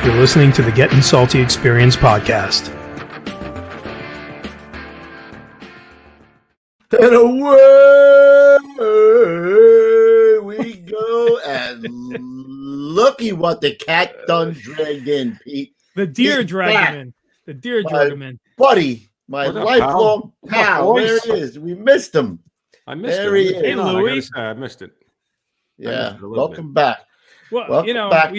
You're listening to the Gettin' Salty Experience podcast. And away we go, and looky what the cat done dragged in, Pete. The deer He's dragged back. him in. The deer dragged him in. Buddy, my What up, lifelong pal? pal. There he is. We missed him. I missed There it. he is. Hey, I gotta Louis. say, I missed it. Yeah, a little welcome back. Well, Welcome you know, back.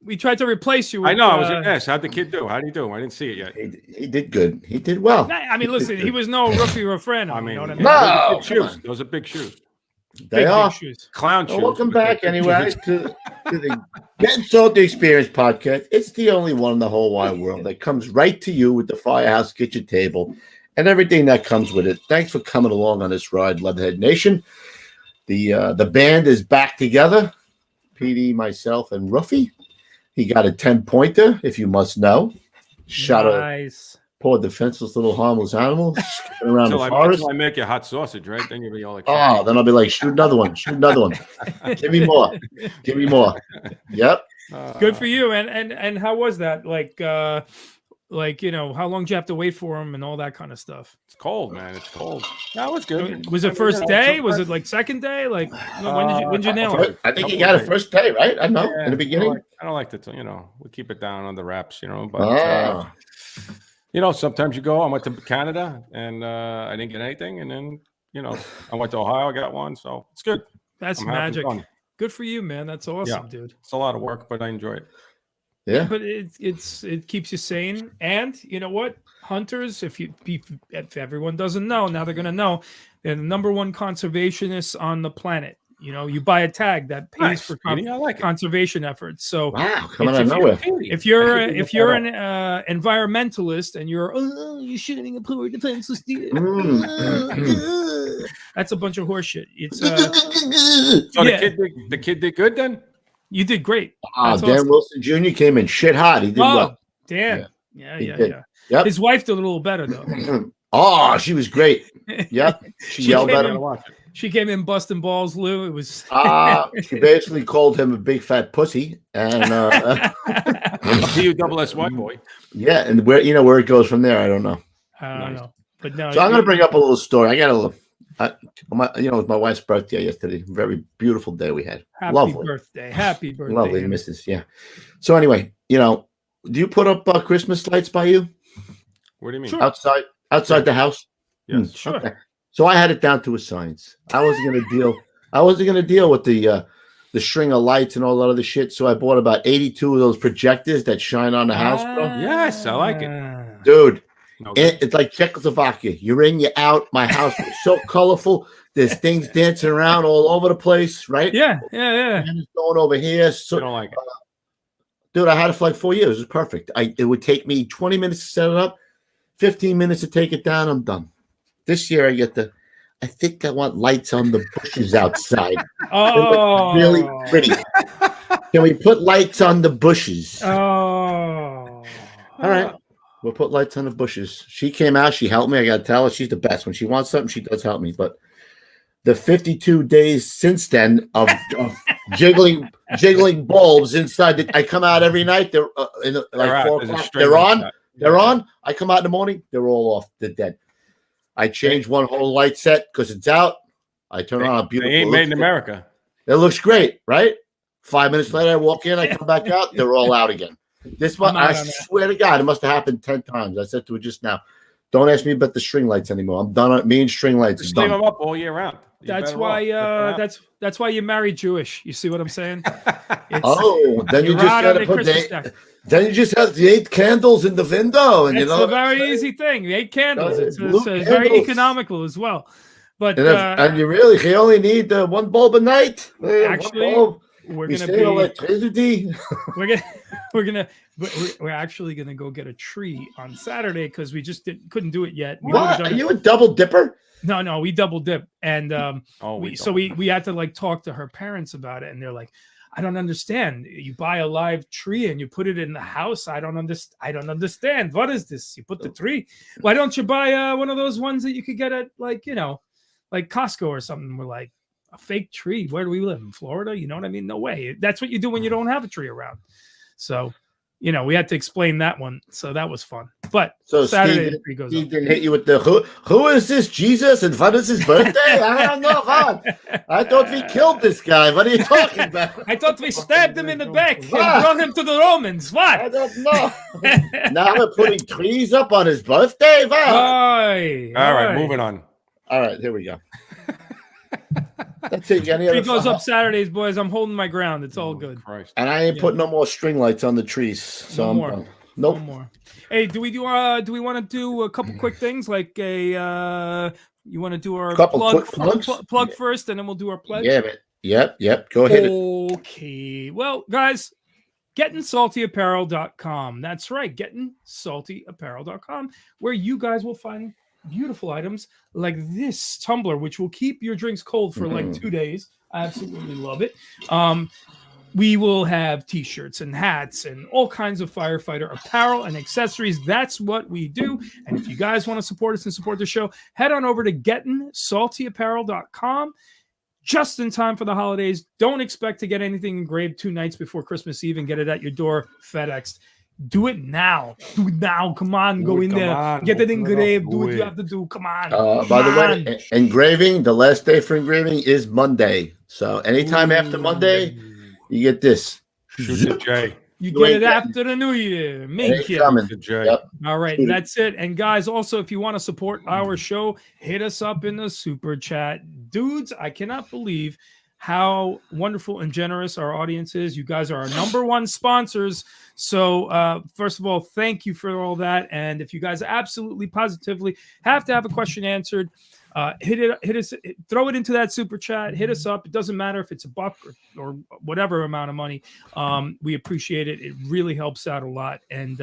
we tried to replace you with, I know. I was going to ask, how'd the kid do? How'd he do? I didn't see it yet. He did good. He did well. I mean, listen, he was no rookie or friend. I mean, you know what I mean? No. those are big come shoes. on. Those are big shoes. They are. Big shoes. Clown Well, shoes. welcome but back they're big anyway shoes. to the Getting Salty Experience podcast. It's the only one in the whole wide world that comes right to you with the Firehouse kitchen table and everything that comes with it. Thanks for coming along on this ride, Leatherhead Nation. The band is back together. PD, myself, and Ruffy. He got a 10-pointer, if you must know. Shot Nice. a poor defenseless little harmless animal skipping around the forest. Until I make you hot sausage, right? Then you'll be all like, Oh, then I'll be like, shoot another one. Shoot another one. Give me more. Give me more. Yep. Good for you. And how was that? Like, you know, how long did you have to wait for him and all that kind of stuff? It's cold, man. It's cold. That was good. Was it first day? Was it like second day? Like, when did you nail it? I think he got it first day, right? I know. Yeah, In the beginning. I don't like to, we keep it down on the wraps, but, sometimes you go, I went to Canada and I didn't get anything. And then, I went to Ohio, I got one. So it's good. That's I'm having magic. fun. Good for you, man. That's awesome, dude. It's a lot of work, but I enjoy it. Yeah. But it keeps you sane. And you know what? Hunters, if everyone doesn't know, now they're gonna know. They're the number one conservationists on the planet. You know, you buy a tag that pays Nice, for I like it. conservation efforts. So Wow. Coming out of nowhere. if you're an environmentalist and you're you shooting a poor defenseless deer, that's a bunch of horseshit. It's So the kid did good then? you did great. Dan That's awesome. Wilson Jr. came in shit hot. He did well. Dan. He Yeah. did. Yep. His wife did a little better though. Oh, she was great. Yep. She yelled came at in- him. She came in busting balls, Lou. It was She basically called him a big fat pussy. And PUSSY boy. yeah, and where it goes from there, I don't know. I don't know. But no, So I'm going to bring up a little story. I got a little, it was my wife's birthday yesterday. Very beautiful day we had. happy birthday. Happy birthday. Lovely, Andy. Mrs. Yeah. So anyway, do you put up Christmas lights by you What do you mean? Sure. outside the house? Yes. Sure. Okay. So I had it down to a science. I wasn't gonna deal with the string of lights and all that other shit. So I bought about 82 of those projectors that shine on the house, bro. Yes, I like it. Dude, No, it's like Czechoslovakia. You're in, you're out. My house was so colorful. There's things dancing around all over the place, right? Yeah. And it's going over here. I So, don't like it. dude, I had it for like 4 years. It was perfect. It would take me 20 minutes to set it up, 15 minutes to take it down. I'm done. This year I think I want lights on the bushes outside. Oh, Really pretty. Can we put lights on the bushes? Oh, All right. We'll put lights on the bushes. She came out. She helped me. I got to tell her she's the best. When she wants something, she does help me. But the 52 days since then of jiggling bulbs inside, I come out every night. They're like 4 o'clock. They're on. They're on. I come out in the morning. They're all off. They're dead. I changed one whole light set because it's out. I turn on a beautiful. They ain't made in America. It looks great, right? 5 minutes later, I walk in. I come back out. They're all out again. This one, I swear to God, it must have happened 10 times. I said to her just now, don't ask me about the string lights anymore. I'm done. Me and string lights. Just leave them up all year round. that's why. That's why you marry Jewish. You see what I'm saying? Then you You're just out on got to the put Christmas deck. then you just have the 8 candles in the window, and It's a very easy thing. 8 candles. It's blue very candles. economical as well. But and you only need one bulb a night. Actually, we're electricity. we're actually gonna go get a tree on Saturday because we just couldn't do it yet. We What? Are you a double dipper? No, we double dip, and we had to like talk to her parents about it, and they're like, I don't understand. You buy a live tree and you put it in the house. I don't understand. What is this? You put the tree. Why don't you buy one of those ones that you could get at like Costco or something? We're like, a fake tree. Where do we live? In Florida? You know what I mean? No way. That's what you do when you don't have a tree around. So you know, we had to explain that one, so that was fun. But so Saturday Steve didn't hit you with the who is this Jesus and when is his birthday? I don't know, God. I thought we killed this guy. What are you talking about? I thought we stabbed him in the back and brought him to the Romans. What? I don't know. Now we're putting trees up on his birthday. What? All right, moving on. All right, here we go. That's it. Tree goes up Saturdays, boys. I'm holding my ground. It's all good. Christ. And I ain't putting no more string lights on the trees. So No I'm more. done. Nope. No more. Hey, do we want to do a couple quick things like a you want to do our plug first, and then we'll do our pledge? Yeah, man. Yep. Go ahead. Okay. Well, guys, GettinSaltyApparel.com. That's right, GettinSaltyApparel.com, where you guys will find beautiful items like this tumbler, which will keep your drinks cold for like 2 days. I absolutely love it. We will have t-shirts and hats and all kinds of firefighter apparel and accessories. That's what we do. And if you guys want to support us and support the show, head on over to GettinSaltyApparel.com. Just in time for the holidays. Don't expect to get anything engraved 2 nights before Christmas Eve and get it at your door FedExed. Do it now. Do it now. Come on, go in there. Get it engraved. Do what you have to do. Come on. By the way, engraving, the last day for engraving is Monday. So anytime after Monday, you get this. Shoot it, Jay. You get it after the new year. Make it. Yep. All right, that's it. And guys, also, if you want to support our show, hit us up in the super chat. Dudes, I cannot believe how wonderful and generous our audience is. You guys are our #1 sponsors. So first of all, thank you for all that. And if you guys absolutely positively have to have a question answered, hit us, throw it into that super chat, hit us up. It doesn't matter if it's $1 or whatever amount of money. We appreciate it. It really helps out a lot. And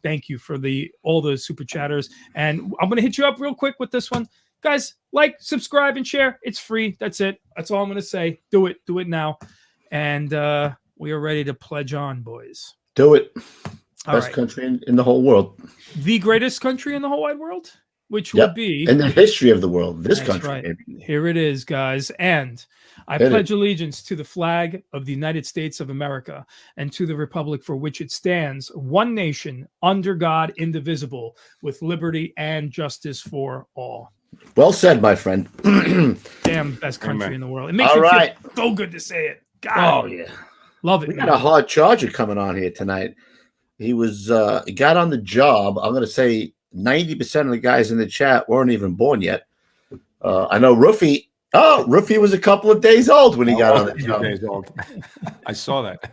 thank you for all the super chatters. And I'm going to hit you up real quick with this one. Guys, like, subscribe, and share. It's free. That's it. That's all I'm going to say. Do it. Do it now. And we are ready to pledge on, boys. Do it. Best country in the whole world. The greatest country in the whole wide world, which would be in the history of the world. This country. Right. Here it is, guys. And I pledge allegiance to the flag of the United States of America and to the republic for which it stands, one nation, under God, indivisible, with liberty and justice for all. Well said, my friend. Damn best country in the world. It makes me feel so good to say it. God. Oh, yeah. Love it. We got a hard charger coming on here tonight. He was got on the job. I'm going to say 90% of the guys in the chat weren't even born yet. I know Roofy. Oh, Roofy was a couple of days old when he got on the job. Days old. I saw that.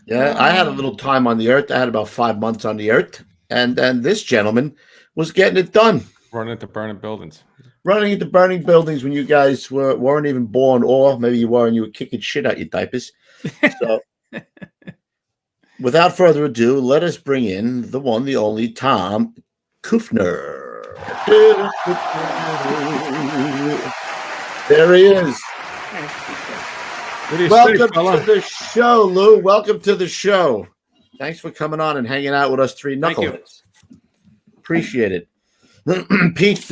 Yeah, I had a little time on the earth. I had about 5 months on the earth. And then this gentleman was getting it done. Running into burning buildings. Running into burning buildings when you guys weren't even born, or maybe you were and you were kicking shit out your diapers. So, without further ado, let us bring in the one, the only Tom Kufner. There he is. Welcome to the show, Lou. Welcome to the show. Thanks for coming on and hanging out with us three knuckleheads. Appreciate it. Pete,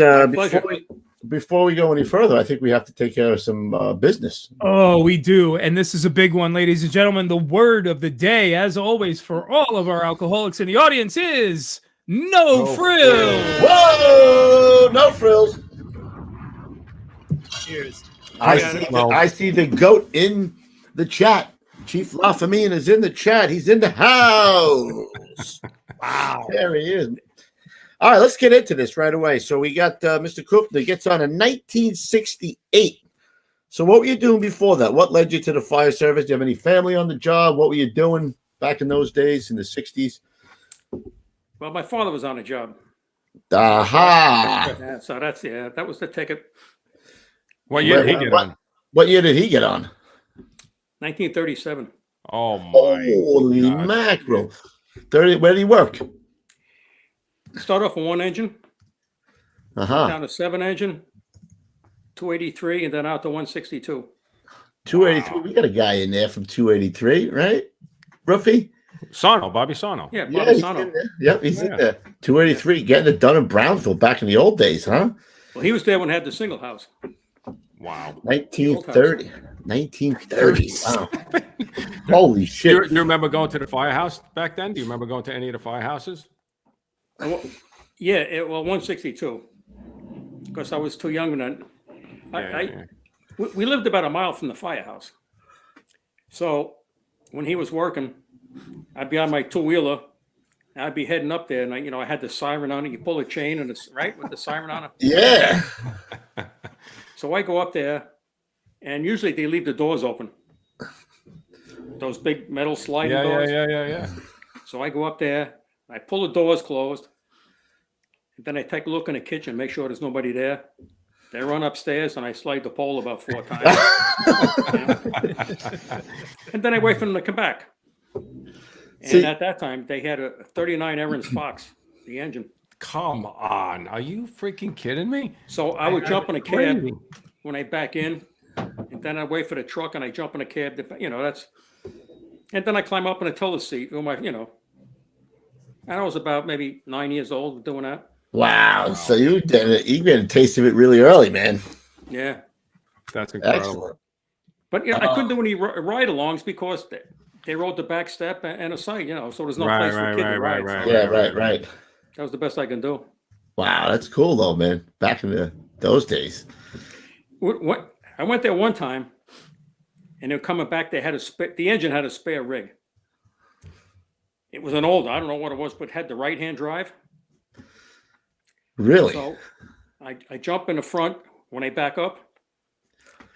before we go any further, I think we have to take care of some business. Oh, we do. And this is a big one, ladies and gentlemen. The word of the day, as always, for all of our alcoholics in the audience is no frills. Whoa, no frills. Cheers. I see the goat in the chat. Chief LaFamine is in the chat. He's in the house. Wow. There he is. All right, let's get into this right away. So we got Mr. Kufner gets on in 1968. So what were you doing before that? What led you to the fire service? Do you have any family on the job? What were you doing back in those days in the 60s? Well, my father was on the job. Aha. Yeah, so that was the ticket. What year did he get on? What year did he get on? 1937. Oh, my Holy God. mackerel. 30, where did he work? Start off with 1 engine, down to 7 engine, 283, and then out to 162. 283. Wow. We got a guy in there from 283, right? Ruffy? Bobby Sano. Yeah, Bobby Sano. Yep, he's in there. 283, getting it done in Brownsville back in the old days, huh? Well, he was there when they had the single house. Wow. 1930. 1930s. Wow. Holy shit. You remember going to the firehouse back then? Do you remember going to any of the firehouses? Yeah, well, 162. Because I was too young then. We lived about a mile from the firehouse. So when he was working, I'd be on my two-wheeler. I'd be heading up there, and I had the siren on it. You pull a chain, and it's right with the siren on it. Yeah. So I go up there, and usually they leave the doors open. Those big metal sliding doors. Yeah. So I go up there, I pull the doors closed, and then I take a look in the kitchen, make sure there's nobody there. They run upstairs, and I slide the pole about 4 times. And then I wait for them to come back. And at that time, they had a 39 Evans Fox, the engine. Come on. Are you freaking kidding me? So I would jump in a cab when I back in, and then I wait for the truck, and I jump in a cab. And then I climb up in a toilet seat. And I was about maybe 9 years old doing that. Wow. So you get a taste of it really early, man. Yeah. That's incredible. Excellent. But I couldn't do any ride-alongs because they rode the back step and a side, so there's no place for a kid to ride. Right. That was the best I can do. Wow, that's cool though, man. Back in those days. What I went there one time, and they're coming back. They had the engine had a spare rig. It was an old, I don't know what it was, but it had the right-hand drive. Really? So I jump in the front when I back up,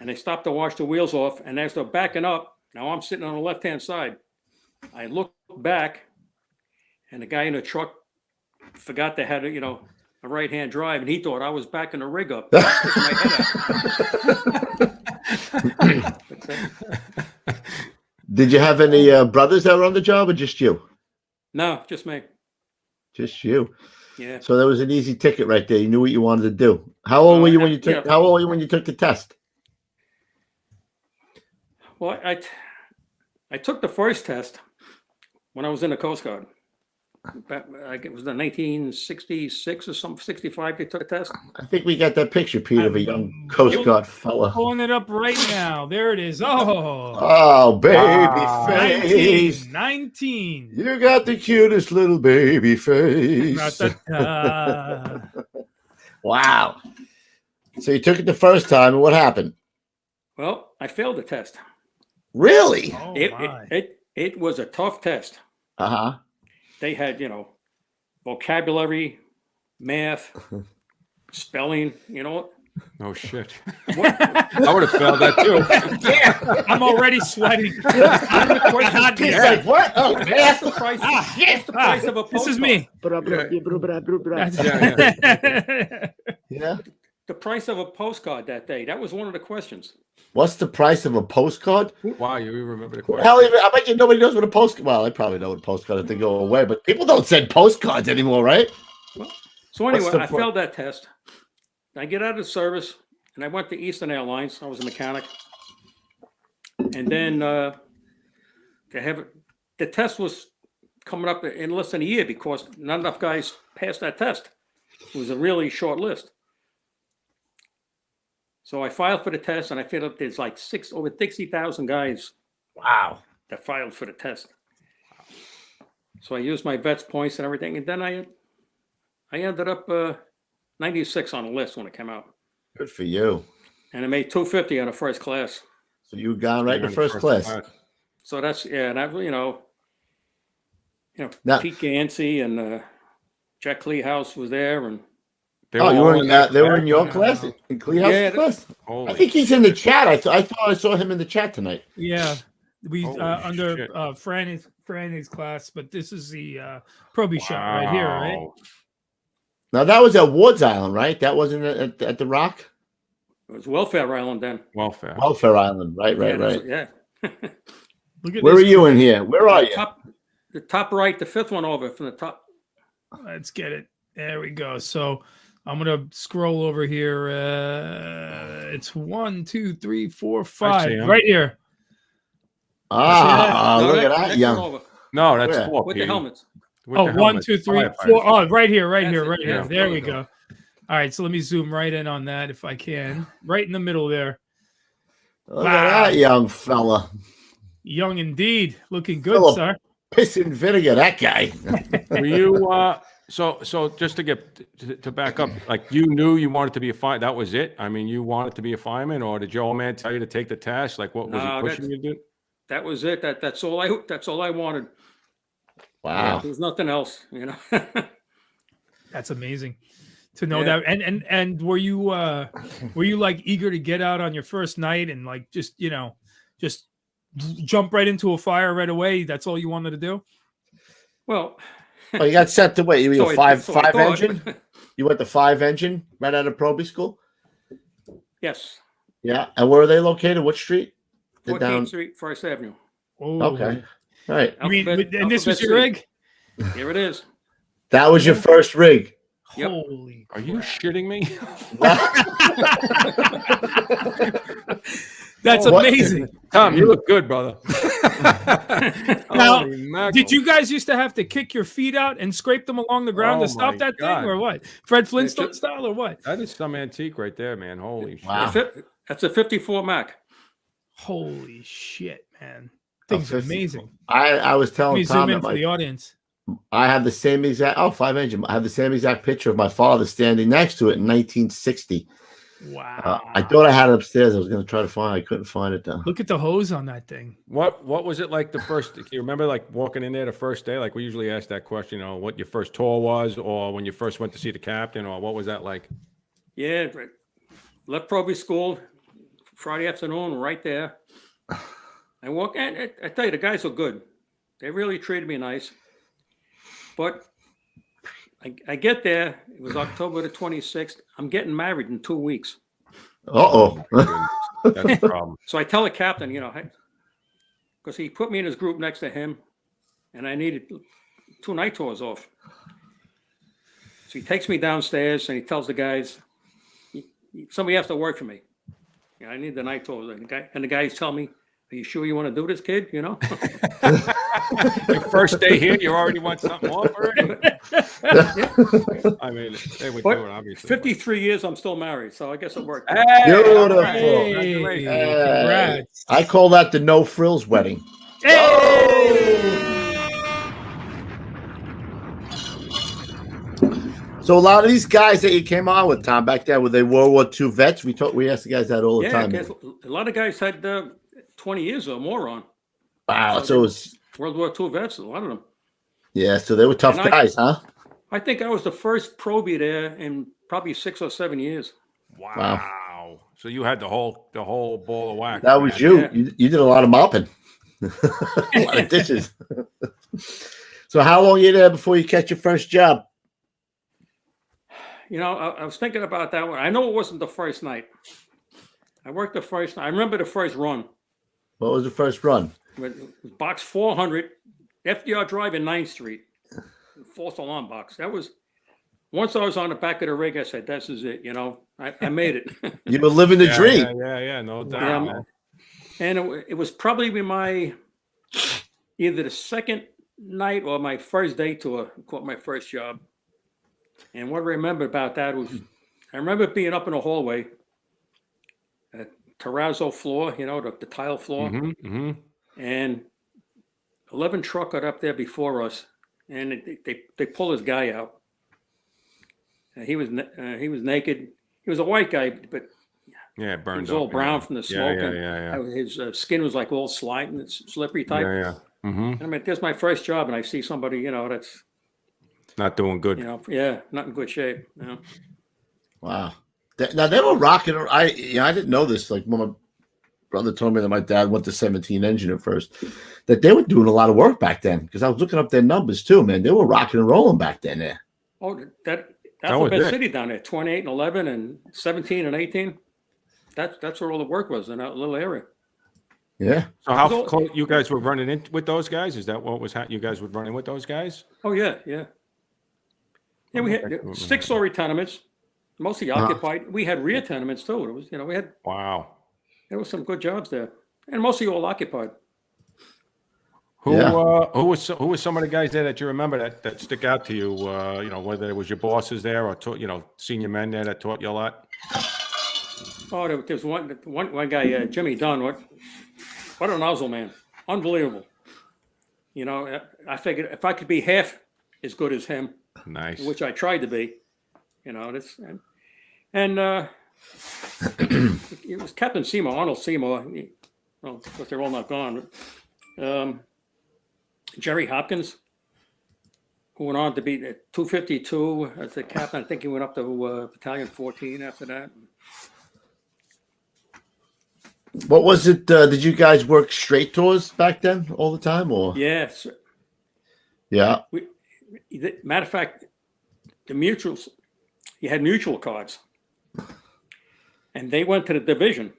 and they stop to wash the wheels off. And as they're backing up, now I'm sitting on the left-hand side. I look back, and the guy in the truck forgot they had a right-hand drive, and he thought I was backing the rig up. Sticking my head out. Did you have any brothers that were on the job, or just you? No, just me. Just you. Yeah. So that was an easy ticket right there. You knew what you wanted to do. How old were you when you took? How old were you when you took the test? Well, I took the first test when I was in the Coast Guard. It was in 1966 or something, 65. They took a test. I think we got that picture, Pete, of a young Coast Guard fella. Pulling it up right now. There it is. Oh, baby face. 19. You got the cutest little baby face. Wow. So you took it the first time, and what happened? Well, I failed the test. Really? Oh, it was a tough test. Uh-huh. They had, vocabulary, math, spelling, Oh, shit. What? I would have failed that too. Yeah, I'm already sweating. He's like, what? Oh, What's the price? What's the price of a postcard? This is me. Yeah. The price of a postcard that day. That was one of the questions. What's the price of a postcard? Wow, you remember the question. Hell, I bet you nobody knows what a postcard. Well, I probably know what a postcard if they go away, but people don't send postcards anymore, right? So anyway, I failed that test. I get out of service, and I went to Eastern Airlines. I was a mechanic, and then the test was coming up in less than a year because not enough guys passed that test. It was a really short list. So I filed for the test, and I figured up there's like over 60,000 guys. Wow. That filed for the test. So I used my vets points and everything, and then I ended up 96 on the list when it came out. Good for you. And I made 250 on the first class. So you got right in the first class. So that's that Now, Pete Gansey and Jack Kleehouse was there, and you were in that. They were in your class, in Kleehouse's class. I think he's in the chat. I thought I saw him in the chat tonight. Yeah, we under Franny's class, but this is the Proby shot right here, right? Now that was at Ward's Island, right? That wasn't at the Rock. It was Welfare Island then. Welfare Island, right. Yeah. Look at Where are you in here? Where are you? The top right, the fifth one over from the top. Let's get it. There we go. So I'm gonna scroll over here. It's 1, 2, 3, 4, 5. Right here. Look at that, young. No, that's 4. With the helmets. With 1, 2, 3, 4. Oh, right here. Yeah, there we go. All right, so let me zoom right in on that if I can. Right in the middle there. Look at that young fella. Young indeed. Looking good, Full of sir. piss and vinegar, that guy. Were you so just to get to back up, like you knew you wanted to be a fireman? That was it? I mean, you wanted to be a fireman, or did your old man tell you to take the test? Like, what was he pushing you to do? That was it. That's all I wanted. Wow. There was nothing else, you know. That's amazing to know that. And were you like eager to get out on your first night and like just jump right into a fire right away? That's all you wanted to do? Well, oh, you got sent to wait. You were five engine? You went to 5 engine right out of Proby School? Yes. Yeah. And where are they located? What street? 14th Street, First Avenue. Oh. Okay. All right. And this was your rig? Here it is. That was your first rig. Yep. Holy Are you shitting me? That's amazing. Tom, you look good, brother. Now, did you guys used to have to kick your feet out and scrape them along the ground to stop that thing, or what? Fred Flintstone style, or what? That is some antique right there, man. Holy wow. shit. That's a 54 Mac. Holy shit, man. Thing's amazing. I was telling Tom zoom in for the audience. I have the same exact 5 engine. I have the same exact picture of my father standing next to it in 1960. Wow. I thought I had it upstairs. I was going to try to find it. I couldn't find it though. Look at the hose on that thing. What was it like the first? Do you remember like walking in there the first day? Like we usually ask that question, you know, what your first tour was, or when you first went to see the captain, or what was that like? Yeah, left Proby School Friday afternoon, right there. I walk in. I tell you, the guys are good. They really treated me nice. But I get there. It was October the 26th. I'm getting married in 2 weeks. Uh-oh. That's the problem. So I tell the captain, you know, because he put me in his group next to him, and I needed 2 night tours off. So he takes me downstairs and he tells the guys, somebody has to work for me. Yeah, I need the night tours. And the guys tell me, are you sure you want to do this, kid? You know? Your first day here, you already want something off already? I mean, they would do it, obviously. 53 years, I'm still married, so I guess it worked. Hey, beautiful. Hey, I call that the no frills wedding. Hey! So a lot of these guys that you came on with, Tom, back there, were they World War II vets? We asked the guys that all the time. Yeah, a lot of guys had 20 years or more on. Wow, so it was World War II vets, a lot of them. Yeah, so they were tough guys, huh? I think I was the first probie there in probably 6 or 7 years. Wow. So you had the whole ball of wax. That was you. Yeah. You did a lot of mopping. A lot of dishes. So how long were you there before you catch your first job? You know, I was thinking about that one. I know it wasn't the first night. I worked the first night. I remember the first run. What was the first run? Box 400, FDR Drive in 9th Street. False alarm box. That was, once I was on the back of the rig, I said, this is it, you know. I made it. You were living the dream. Yeah, no doubt. And it was probably my, either the second night or my first day to quit my first job. And what I remember about that was, I remember being up in the hallway, a terrazzo floor, you know, the tile floor, and 11 truck got up there before us, and they pull this guy out. He was naked. He was a white guy, but burned. He was all brown from the smoke. Yeah. His skin was like all slime and slippery type. Yeah. And I mean, this is my first job, and I see somebody, you know, that's not doing good. You know, not in good shape. You know? Wow. Now they were rocking. I didn't know this. Like when my brother told me that my dad went to 17 engine at first, that they were doing a lot of work back then. Because I was looking up their numbers too, man. They were rocking and rolling back then. There. Oh, that's Alphabet City down there. 28 and 11 and 17 and 18. That's where all the work was in that little area. Yeah. So how close you guys were running in with those guys? Is that what was you guys were running with those guys? Oh yeah. Yeah, we had 6-story tenements, mostly occupied. We had rear tenements too. It was, you know, we had there was some good jobs there, and mostly all occupied. Who was some of the guys there that you remember that stick out to you? You know, whether it was your bosses there or senior men there that taught you a lot. Oh, there's one guy, Jimmy Dunn. What a nozzle, man! Unbelievable. You know, I figured if I could be half as good as him, Nice. which I tried to be, you know, and it was Captain Seymour, Arnold Seymour. Well, of course, they're all not gone. Jerry Hopkins, who went on to be at 252 as the captain. I think he went up to Battalion 14 after that. What was it? Did you guys work straight tours back then all the time, or? Yes. Yeah. Matter of fact, the mutuals, you had mutual cards, and they went to the division.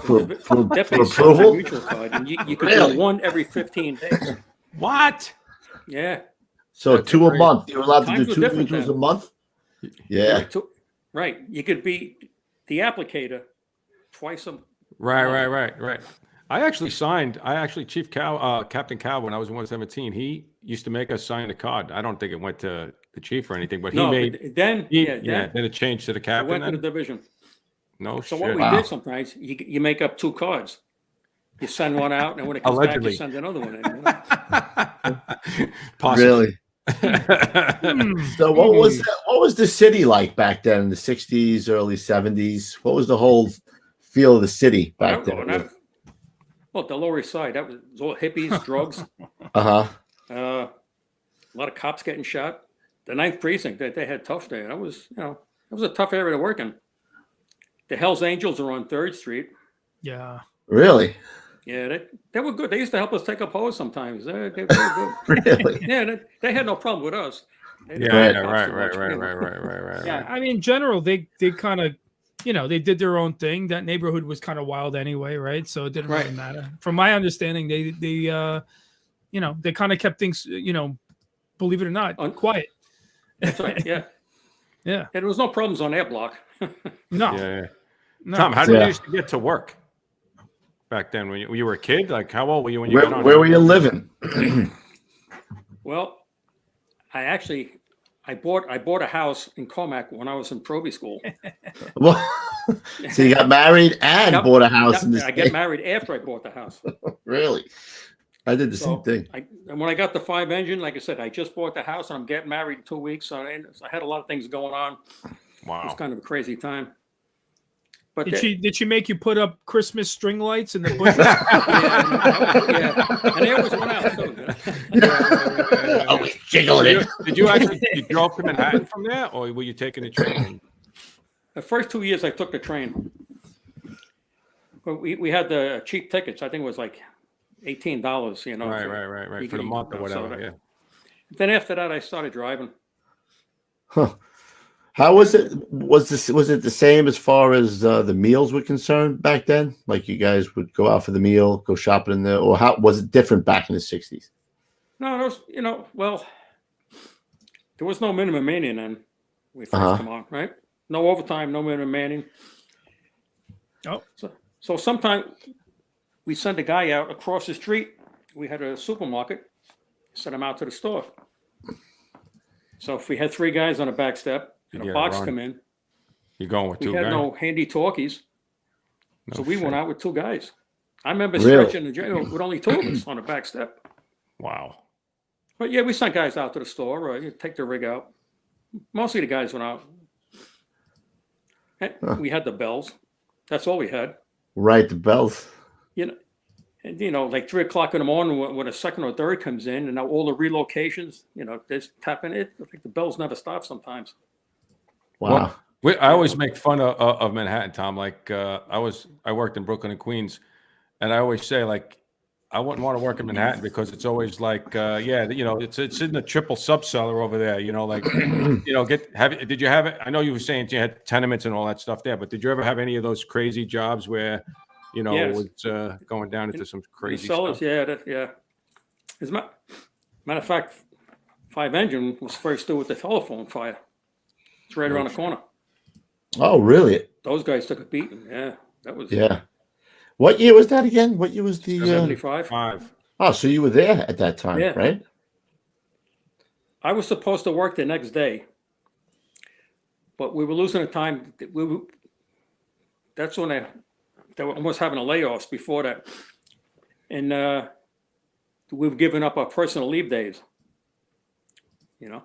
For Deputy approval? Mutual card, and you could Really? do one every 15 days. What? Yeah. So That's 2 a great. month. You were allowed to Times do were 2 different mutuals then. a month? Yeah. Right. You could be the applicator twice a Right. I actually Chief Captain Cow, when I was in 117, he used to make us sign the card. I don't think it went to the chief or anything, but he then it changed to the I captain. went to the Then? division. No So shit. what we did sometimes, you make up 2 cards. You send one out, and when it comes Allegedly. back, you send another one in. You know? Really? So what was the city like back then in the 60s, early 70s? What was the whole feel of the city back then? Well, the Lower East Side, that was all hippies, drugs, Uh-huh. a lot of cops getting shot. The 9th Precinct, they had tough day. That was, you know, it was a tough area to work in. The Hells Angels are on 3rd Street. Yeah. Really? Yeah, they were good. They used to help us take up hose sometimes. They were good. Really? Yeah, they had no problem with us. They didn't Yeah, like cops too much, you know. right. Yeah. I mean, in general, they kind of, you know, they did their own thing. That neighborhood was kind of wild anyway, right? So it didn't really matter. From my understanding, they you know, they kind of kept things, you know, believe it or not, quiet. That's right. Yeah. Yeah. And there was no problems on their block. No. Yeah. No. Tom, how did you used to get to work back then? When you were a kid, like how old were you when you got on? Where were you living? Well, I bought a house in Comac when I was in Proby school. Well, so you got married and Yep. bought a house in the I state? got married after I bought the house. Really? I did the same thing. And when I got the 5 engine, like I said, I just bought the house and I'm getting married in 2 weeks. So I had a lot of things going on. It was Wow. kind of a crazy time. But Did she make you put up Christmas string lights in the bushes? yeah. And they always went out too. Oh, jiggling it. Did you actually you drove to Manhattan from there, or were you taking the train? The first 2 years I took the train. But we had the cheap tickets. I think it was like $18, you know. Right. For the month or whatever. Yeah. Then after that, I started driving. Huh. How was it? Was it the same as far as the meals were concerned back then? Like you guys would go out for the meal, go shopping in there, or how was it different back in the 60s? No, there was, you know, well, there was no minimum manning then. We first come on, right? No overtime, no minimum manning. Oh, so sometimes we send a guy out across the street. We had a supermarket, send him out to the store. So if we had 3 guys on a back step and a box come in, you're going with 2 we guys. had no handy talkies. No So we shit. went out with 2 guys. I remember Really? stretching the jail with only 2 of us on the back step. Wow. But yeah, we sent guys out to the store, take the rig out. Mostly the guys went out. And we had the bells. That's all we had. Right, the bells. You know, and you know, like 3 o'clock in the morning when a second or third comes in, and now all the relocations, you know, they're tapping it. I think the bells never stop sometimes. Wow. Well, I always make fun of Manhattan, Tom. Like I worked in Brooklyn and Queens, and I always say like I wouldn't want to work in Manhattan because it's always like you know, it's in the triple subcellar over there. You know, like you know, did you have it? I know you were saying you had tenements and all that stuff there, but did you ever have any of those crazy jobs where you know Yes. it's going down into some crazy Cellars, stuff? yeah. As a matter of fact, 5 engine was first due with the telephone fire. It's right around the corner. Oh, really? Those guys took a beating. Yeah, that was Yeah. What year was that again? What year was the 75. 5. Oh, so you were there at that time, Yeah. right? I was supposed to work the next day, but we were losing the time. that's when they were almost having a layoffs before that. And we've given up our personal leave days, you know.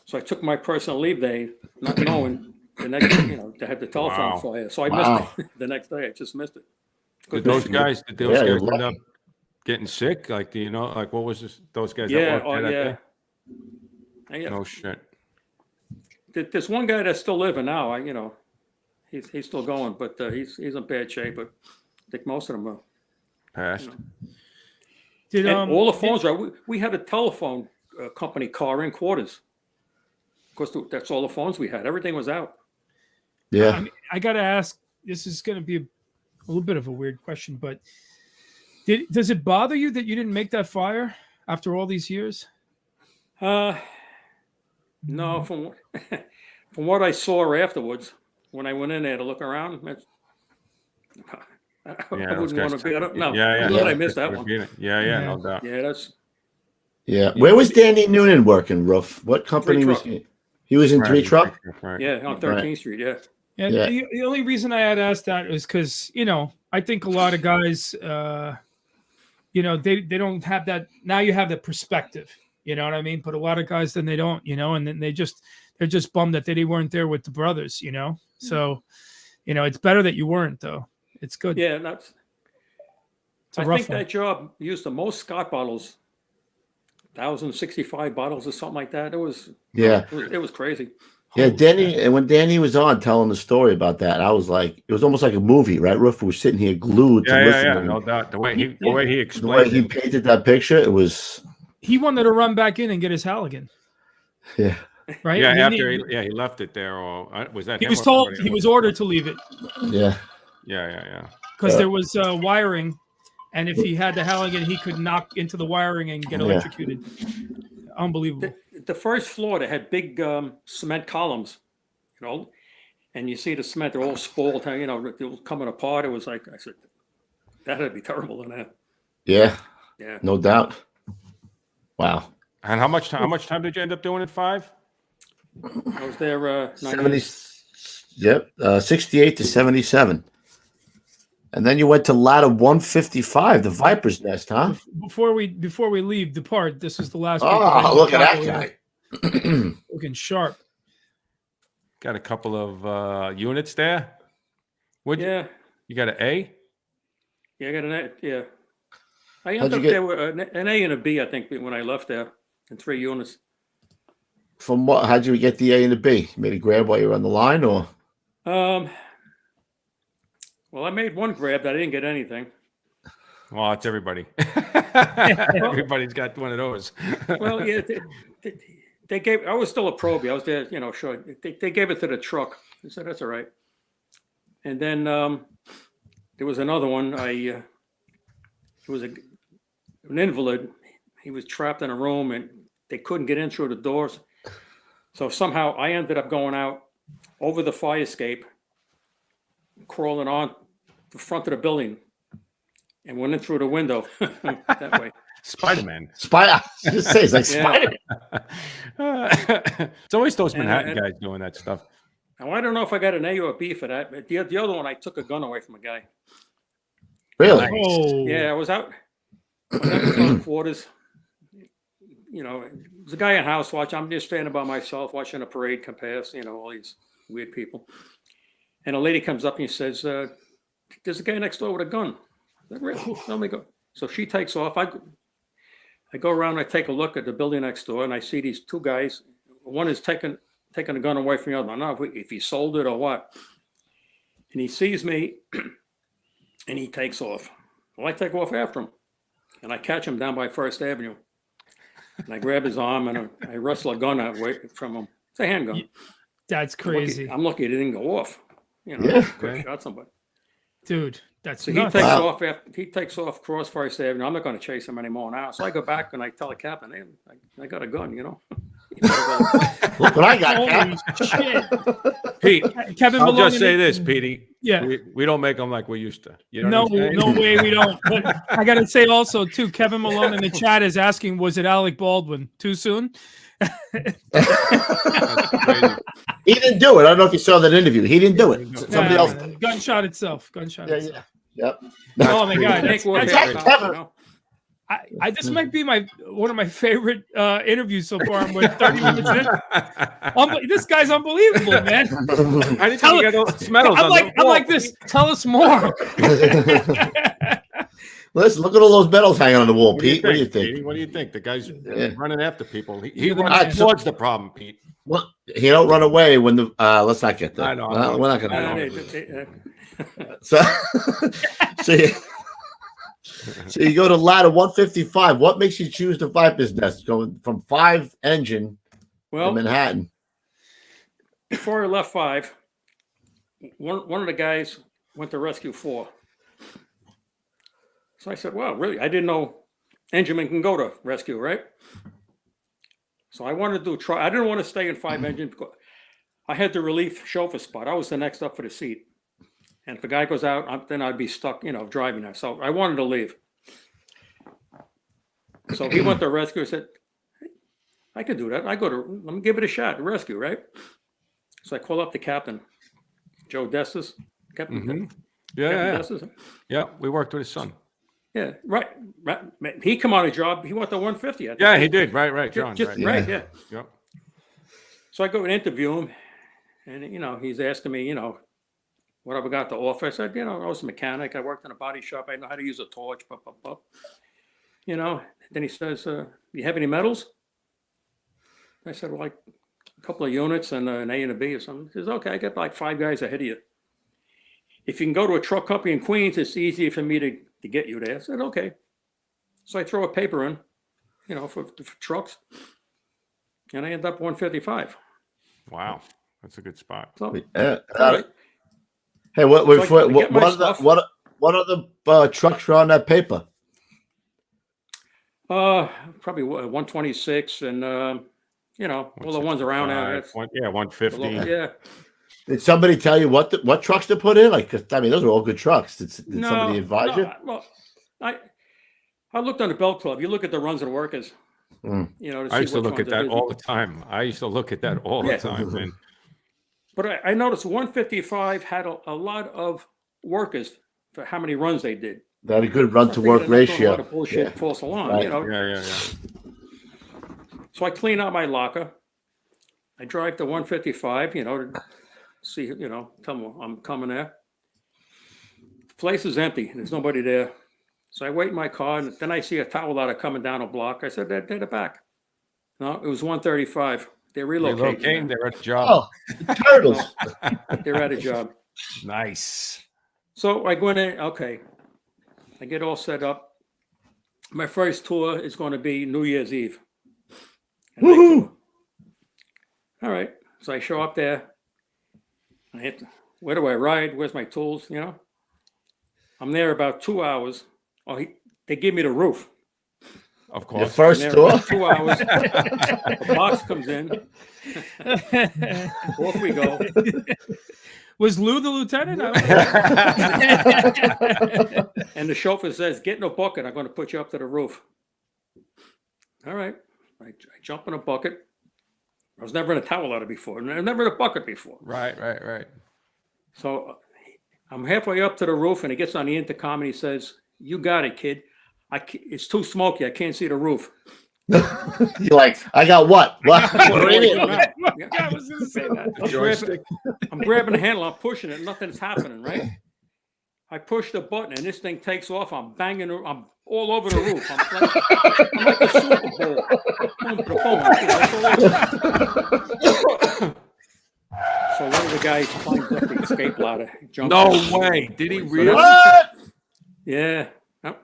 So I took my personal leave day, not knowing the next, they had the telephone fire. So I missed it the next day. I just missed it. Did those guys end up getting sick? Like, what was this? Those guys that worked there that day? No shit. There's one guy that's still living now. He's still going, but he's in bad shape. But I think most of them are passed. All the phones we had a telephone company car in quarters. Of course, that's all the phones we had. Everything was out. Yeah. I got to ask, this is going to be a little bit of a weird question, but does it bother you that you didn't make that fire after all these years? No, from what I saw afterwards, when I went in there to look around, I wouldn't want to be. I'm glad I missed that one. Yeah, no doubt. Yeah, that's. Yeah. Where was Danny Noonan working, Roof? What company was he? He was in Firetruck? Right. Yeah, on 13th Street, yeah. And the only reason I had asked that is because, I think a lot of guys, they don't have that. Now you have the perspective, you know what I mean? But a lot of guys, then they don't, and then they're just bummed that they weren't there with the brothers, So, it's better that you weren't, though. It's good. Yeah, I think that job used the most Scott bottles. 1,065 bottles or something like that. It was crazy. Yeah, Danny, and when Danny was on telling the story about that, I was like, it was almost like a movie, right? Roof was sitting here glued to listen to him. No doubt. The way he explained, the way he painted that picture, it was. He wanted to run back in and get his Halligan. Yeah. Right. Yeah. He left it there, or was that? He was told. He was ordered to leave it. Yeah. Yeah. Because there was wiring. And if he had the Halligan, he could knock into the wiring and get electrocuted. Unbelievable. The first floor, they had big cement columns, and you see the cement, they're all spoiled, it was coming apart. It was like, I said, that would be terrible in that. Yeah. Yeah. No doubt. Wow. And how much time did you end up doing at 5? I was there 68 to 77. And then you went to ladder 155, the Viper's Nest, huh? Before we depart, this is the last. Oh, look at that guy. Looking sharp. Got a couple of units there. You got an A? Yeah, I got an A. Yeah. I ended up there with an A and a B, I think, when I left there, in 3 units. From what? How'd you get the A and the B? You made a grab while you were on the line, or? Well, I made one grab that I didn't get anything. Well, it's everybody. Everybody's got one of those. Well, yeah, they gave. I was still a probie. I was there, sure. They gave it to the truck. I said that's all right. And then there was another one. It was an invalid. He was trapped in a room, and they couldn't get in through the doors. So somehow I ended up going out over the fire escape, crawling on the front of the building, and went in through the window that way. Spider-Man. Just say it's like Spider-Man. It's always those Manhattan guys doing that stuff. Now, I don't know if I got an A or a B for that. But the other one, I took a gun away from a guy. Really? Oh. Yeah, I was out in quarters. There's a guy in house watch. I'm just standing by myself watching a parade come past, all these weird people. And a lady comes up and says, there's a guy next door with a gun. I said, really? Let me go. So she takes off. I go around, I take a look at the building next door, and I see these 2 guys. One is taking a gun away from the other. I don't know if he sold it or what. And he sees me, and he takes off. Well, I take off after him, and I catch him down by First Avenue. And I grab his arm, and I wrestle a gun away from him. It's a handgun. That's crazy. I'm lucky it didn't go off. Could have shot somebody. Dude, that's so nuts. He takes off across First Avenue. I'm not going to chase him anymore now. So I go back and I tell the captain, hey, I got a gun, Look what I got, Holy Cap. shit. Pete, Kevin I'll Malone just say in- this, Petey. Yeah. We don't make them like we used to. You know what I'm saying? No way we don't. But I got to say also, too, Kevin Malone in the chat is asking, was it Alec Baldwin? Too soon? He didn't do it. I don't know if you saw that interview. He didn't do it. Somebody else. Gunshot itself. Gunshot Yeah, itself. yeah. Yep. Oh my God. Kevin. This might be one of my favorite interviews so far. I'm like 30 minutes in. This guy's unbelievable, man. I didn't think you got those medals on the I'm wall. like this. Tell us more. Listen, look at all those medals hanging on the wall, Pete. What do you think? Petey? What do you think? The guy's Yeah. running after people. He the runs man. towards the problem, Pete. Well, he don't run away when the. Let's not get there. I know. We're not I going know. to. So you go to ladder 155. What makes you choose the Viper's Nest going from 5 engine to Manhattan? Before I left 5, one of the guys went to rescue 4. So I said, "Wow, really? I didn't know enginemen can go to rescue, right?" So I wanted to try. I didn't want to stay in 5 engine because I had the relief chauffeur spot. I was the next up for the seat. And if a guy goes out, then I'd be stuck, driving there. So I wanted to leave. So he went to rescue. I said, "Hey, I could do that. Let me give it a shot, rescue, right?" So I call up the captain, Joe Destis. Captain, Yeah, Captain Destis. Yeah, we worked with his son. Yeah, right. He come on a job. He went to 150. I think. Yeah, he did. Right, John. Just right. yeah. Yep. So I go and interview him, and he's asking me, what have I got to offer? I said, I was a mechanic. I worked in a body shop. I know how to use a torch. Blah, blah, blah. Then he says, "You have any medals?" I said, "Well, like a couple of units and an A and a B or something." He says, "Okay, I got like 5 guys ahead of you. If you can go to a truck company in Queens, it's easier for me to get you there." I said, "Okay." So I throw a paper in, for trucks, and I end up 155. Wow, that's a good spot. So, Hey, what other trucks were on that paper? probably 126 and, all the ones around there. 150. Yeah. Did somebody tell you what trucks to put in? Like, I mean, those are all good trucks. Did somebody advise you? Well, I looked on the belt club. You look at the runs of the workers. To I used see to which look at ones are that busy. all the time. Yeah. Man. But I noticed 155 had a lot of workers for how many runs they did. They had a good run to I work figured they're not doing ratio. A lot of bullshit false alarm, Right. Yeah. So I clean out my locker. I drive to 155, to see, tell them I'm coming there. The place is empty. There's nobody there. So I wait in my car, and then I see a towel ladder coming down a block. I said, they're back. No, it was 135. They're relocating. They're at a job. Oh, the turtles. They're at a job. Nice. So I go in there, okay. I get all set up. My first tour is going to be New Year's Eve. And Woohoo! all right. So I show up there. Where do I ride? Where's my tools? I'm there about 2 hours. They give me the roof. Of Your course. first I'm there tour? about 2 hours. The box comes in. Off we go. Was Lou the lieutenant? And the chauffeur says, "Get in a bucket. I'm going to put you up to the roof." All right. I jump in a bucket. I was never in a towel ladder before. Never in a bucket before. Right. So I'm halfway up to the roof, and he gets on the intercom and he says, "You got it, kid. It's too smoky. I can't see the roof." You're like, I got what? What? What do I What? do now? Yeah. I was going to say that. I'm grabbing the handle. I'm pushing it. Nothing's happening, right? I push the button, and this thing takes off. I'm banging. I'm all over the roof. I'm like a Super Bowl. Boom, boom, boom. So one of the guys climbs up the escape ladder. Jumps No up. way. Did he really? What? Yeah. Yep.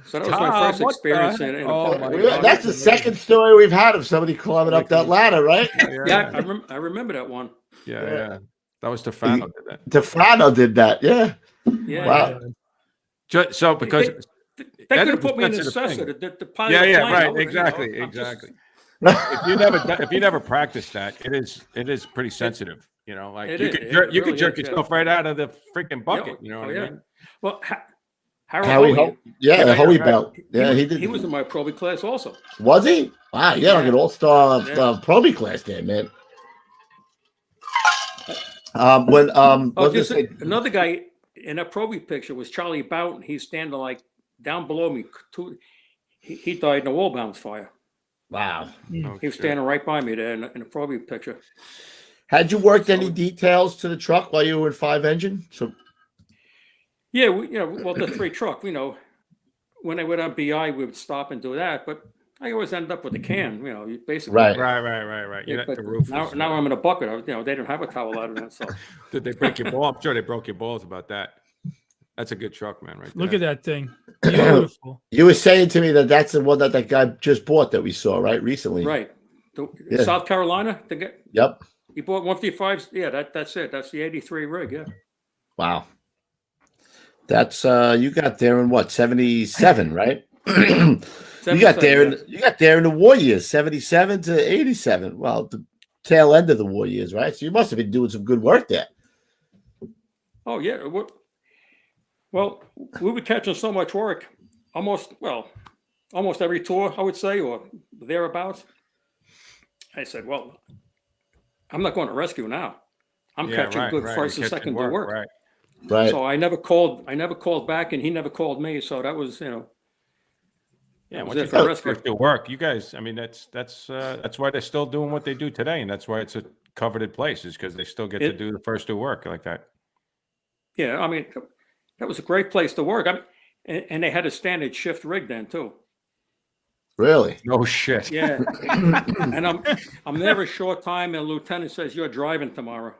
So that was Tom, my first what the experience heck? in a Oh, public my area. God. That's the second story we've had of somebody climbing up that ladder, right? Yeah, I remember that one. Yeah. That was Stefano did that. Tefano did that. Yeah. Yeah. Wow. So because They could have put me in the sensitive assessor thing. to pilot Yeah, the plane. I right. would've, Exactly. I'm just- if you never practice that, it is pretty sensitive. You know, like you could jerk yourself right out of the freaking bucket. You know what I mean? Well, Howie Belt. Yeah, he was in my Pro B class also. Was he? Wow, like an all-star Pro B class there, man. Another guy in a Pro B picture was Charlie Boughton. He's standing like down below me. He died in a wall bounce fire. Wow. He was standing right by me there in a Pro B picture. Had you worked any details to the truck while you were in 5-engine? So, yeah, the 3 truck. When I went on BI, we would stop and do that, but I always ended up with a can. You basically right. Yeah, but the roof now I'm in a bucket. They didn't have a towel out of that. So did they break your ball? I'm sure they broke your balls about that. That's a good truck, man. Right there. Look at that thing. Beautiful. You were saying to me that's the one that guy just bought that we saw recently. Right. South Carolina. Yep. He bought 155s. Yeah, that's it. That's the 83 rig. Yeah. Wow. That's you got there in what, 77, right? You got there in the war years, 77 to 87. Well, the tail end of the war years, right? So you must have been doing some good work there. Oh yeah. Well, we were catching so much work, almost every tour, I would say, or thereabouts. I said, well, I'm not going to rescue now. I'm catching good first and second to work. Right. So I never called back, and he never called me. So that was, Yeah, once you first do work, you guys. I mean, that's why they're still doing what they do today, and that's why it's a coveted place, is because they still get to do the first do work like that. Yeah, I mean, that was a great place to work. And they had a standard shift rig then too. Really? No shit. Yeah. And I'm there a short time, and the lieutenant says, "You're driving tomorrow."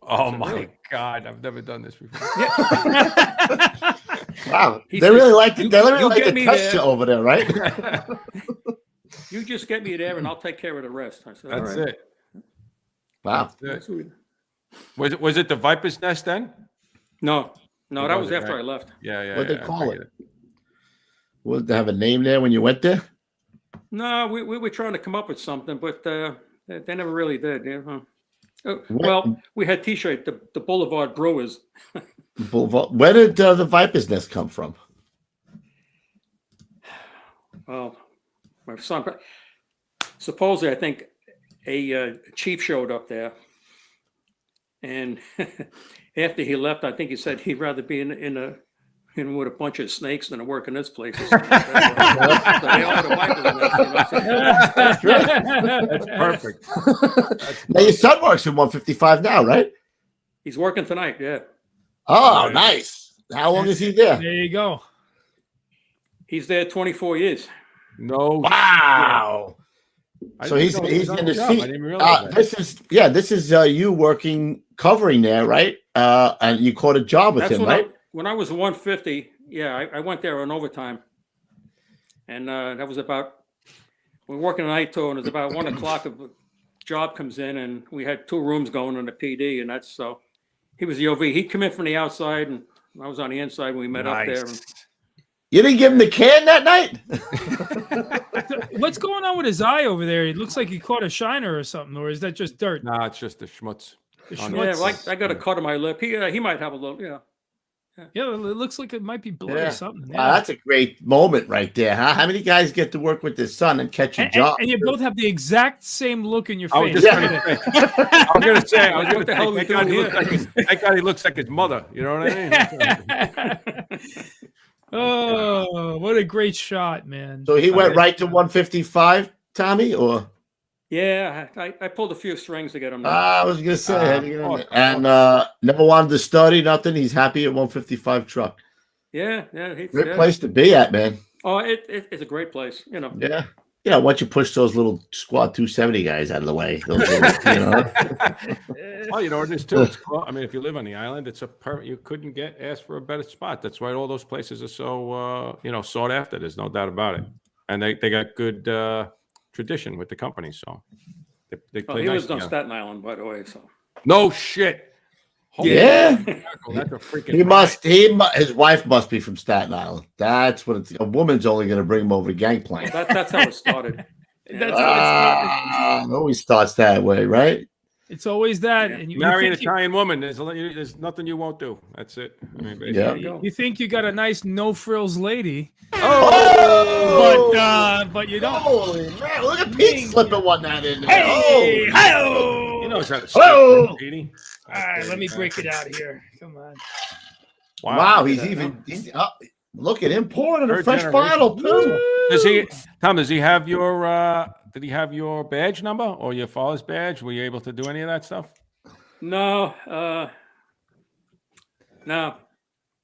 Oh my God, I've never done this before. Yeah. Wow, they really like to test you over there, right? You just get me there, and I'll take care of the rest. I said, That's it. Wow. That's it. Was it the Viper's Nest then? No, that was after I left. Yeah. What'd they call it? Would they have a name there when you went there? No, we were trying to come up with something, but they never really did. Yeah. Well, we had T-shirt, the Boulevard Brewers. Boulevard. Where did the Viper's Nest come from? Well, my son, supposedly, I think a chief showed up there, and after he left, I think he said he'd rather be in with a bunch of snakes than to work in this place. So they all had a Viper's Nest. That's great. That's perfect. Now your son works in 155 now, right? He's working tonight. Yeah. Oh, nice. How long is he there? There you go. He's there 24 years. No. Wow. So he's in the seat. I didn't realize that. This is you working covering there, right? And you caught a job with him, right? When I was 150, I went there on overtime, and that was about, we were working a night tour, and it was about 1 o'clock. A job comes in, and we had 2 rooms going on the PD, and that's so. He was the OV. He'd come in from the outside, and I was on the inside when we met up there. And, you didn't give him the can that night? What's going on with his eye over there? It looks like he caught a shiner or something, or is that just dirt? Nah, it's just the schmutz. Yeah, like I got a cut on my lip. He might have a little, Yeah, it looks like it might be blood or something. Yeah. Wow, that's a great moment right there, huh? How many guys get to work with their son and catch a job? And you both have the exact same look in your face. I'm going to say, what the hell are we doing here? Thank God he looks like his mother. You know what I mean? Oh, what a great shot, man. So he went right to 155, Tommy, or? Yeah, I pulled a few strings to get him there. I was going to say, and never wanted to study, nothing. He's happy at 155 truck. Yeah. Great place to be at, man. Oh, it's a great place, Yeah. Yeah, once you push those little squad 270 guys out of the way. Those Well, it is too. It's cool. I mean, if you live on the island, it's you couldn't ask for a better spot. That's why all those places are so, sought after. There's no doubt about it. And they got good tradition with the company, so they play he nice lives on Staten Island, by the way. So no shit. Yeah, that's a freaking. His wife must be from Staten Island. That's what a woman's only going to bring him over the gangplank. That's how it started. That's how it always starts that way, right? it's always that. Yeah. And Marry an Italian woman. There's nothing you won't do. That's it. I mean, basically. Yeah. you think you got a nice no frills lady, Oh! but you don't. Holy man! Look at Pete slipping one that in there. Hey, Oh! hi-oh! You know how to Hello! skip, Petey. All right, let me break it out here. Come on. Wow, he's look at him pouring in a Third fresh generation. bottle too. Tom, does he have your did he have your badge number or your father's badge? Were you able to do any of that stuff? No, no.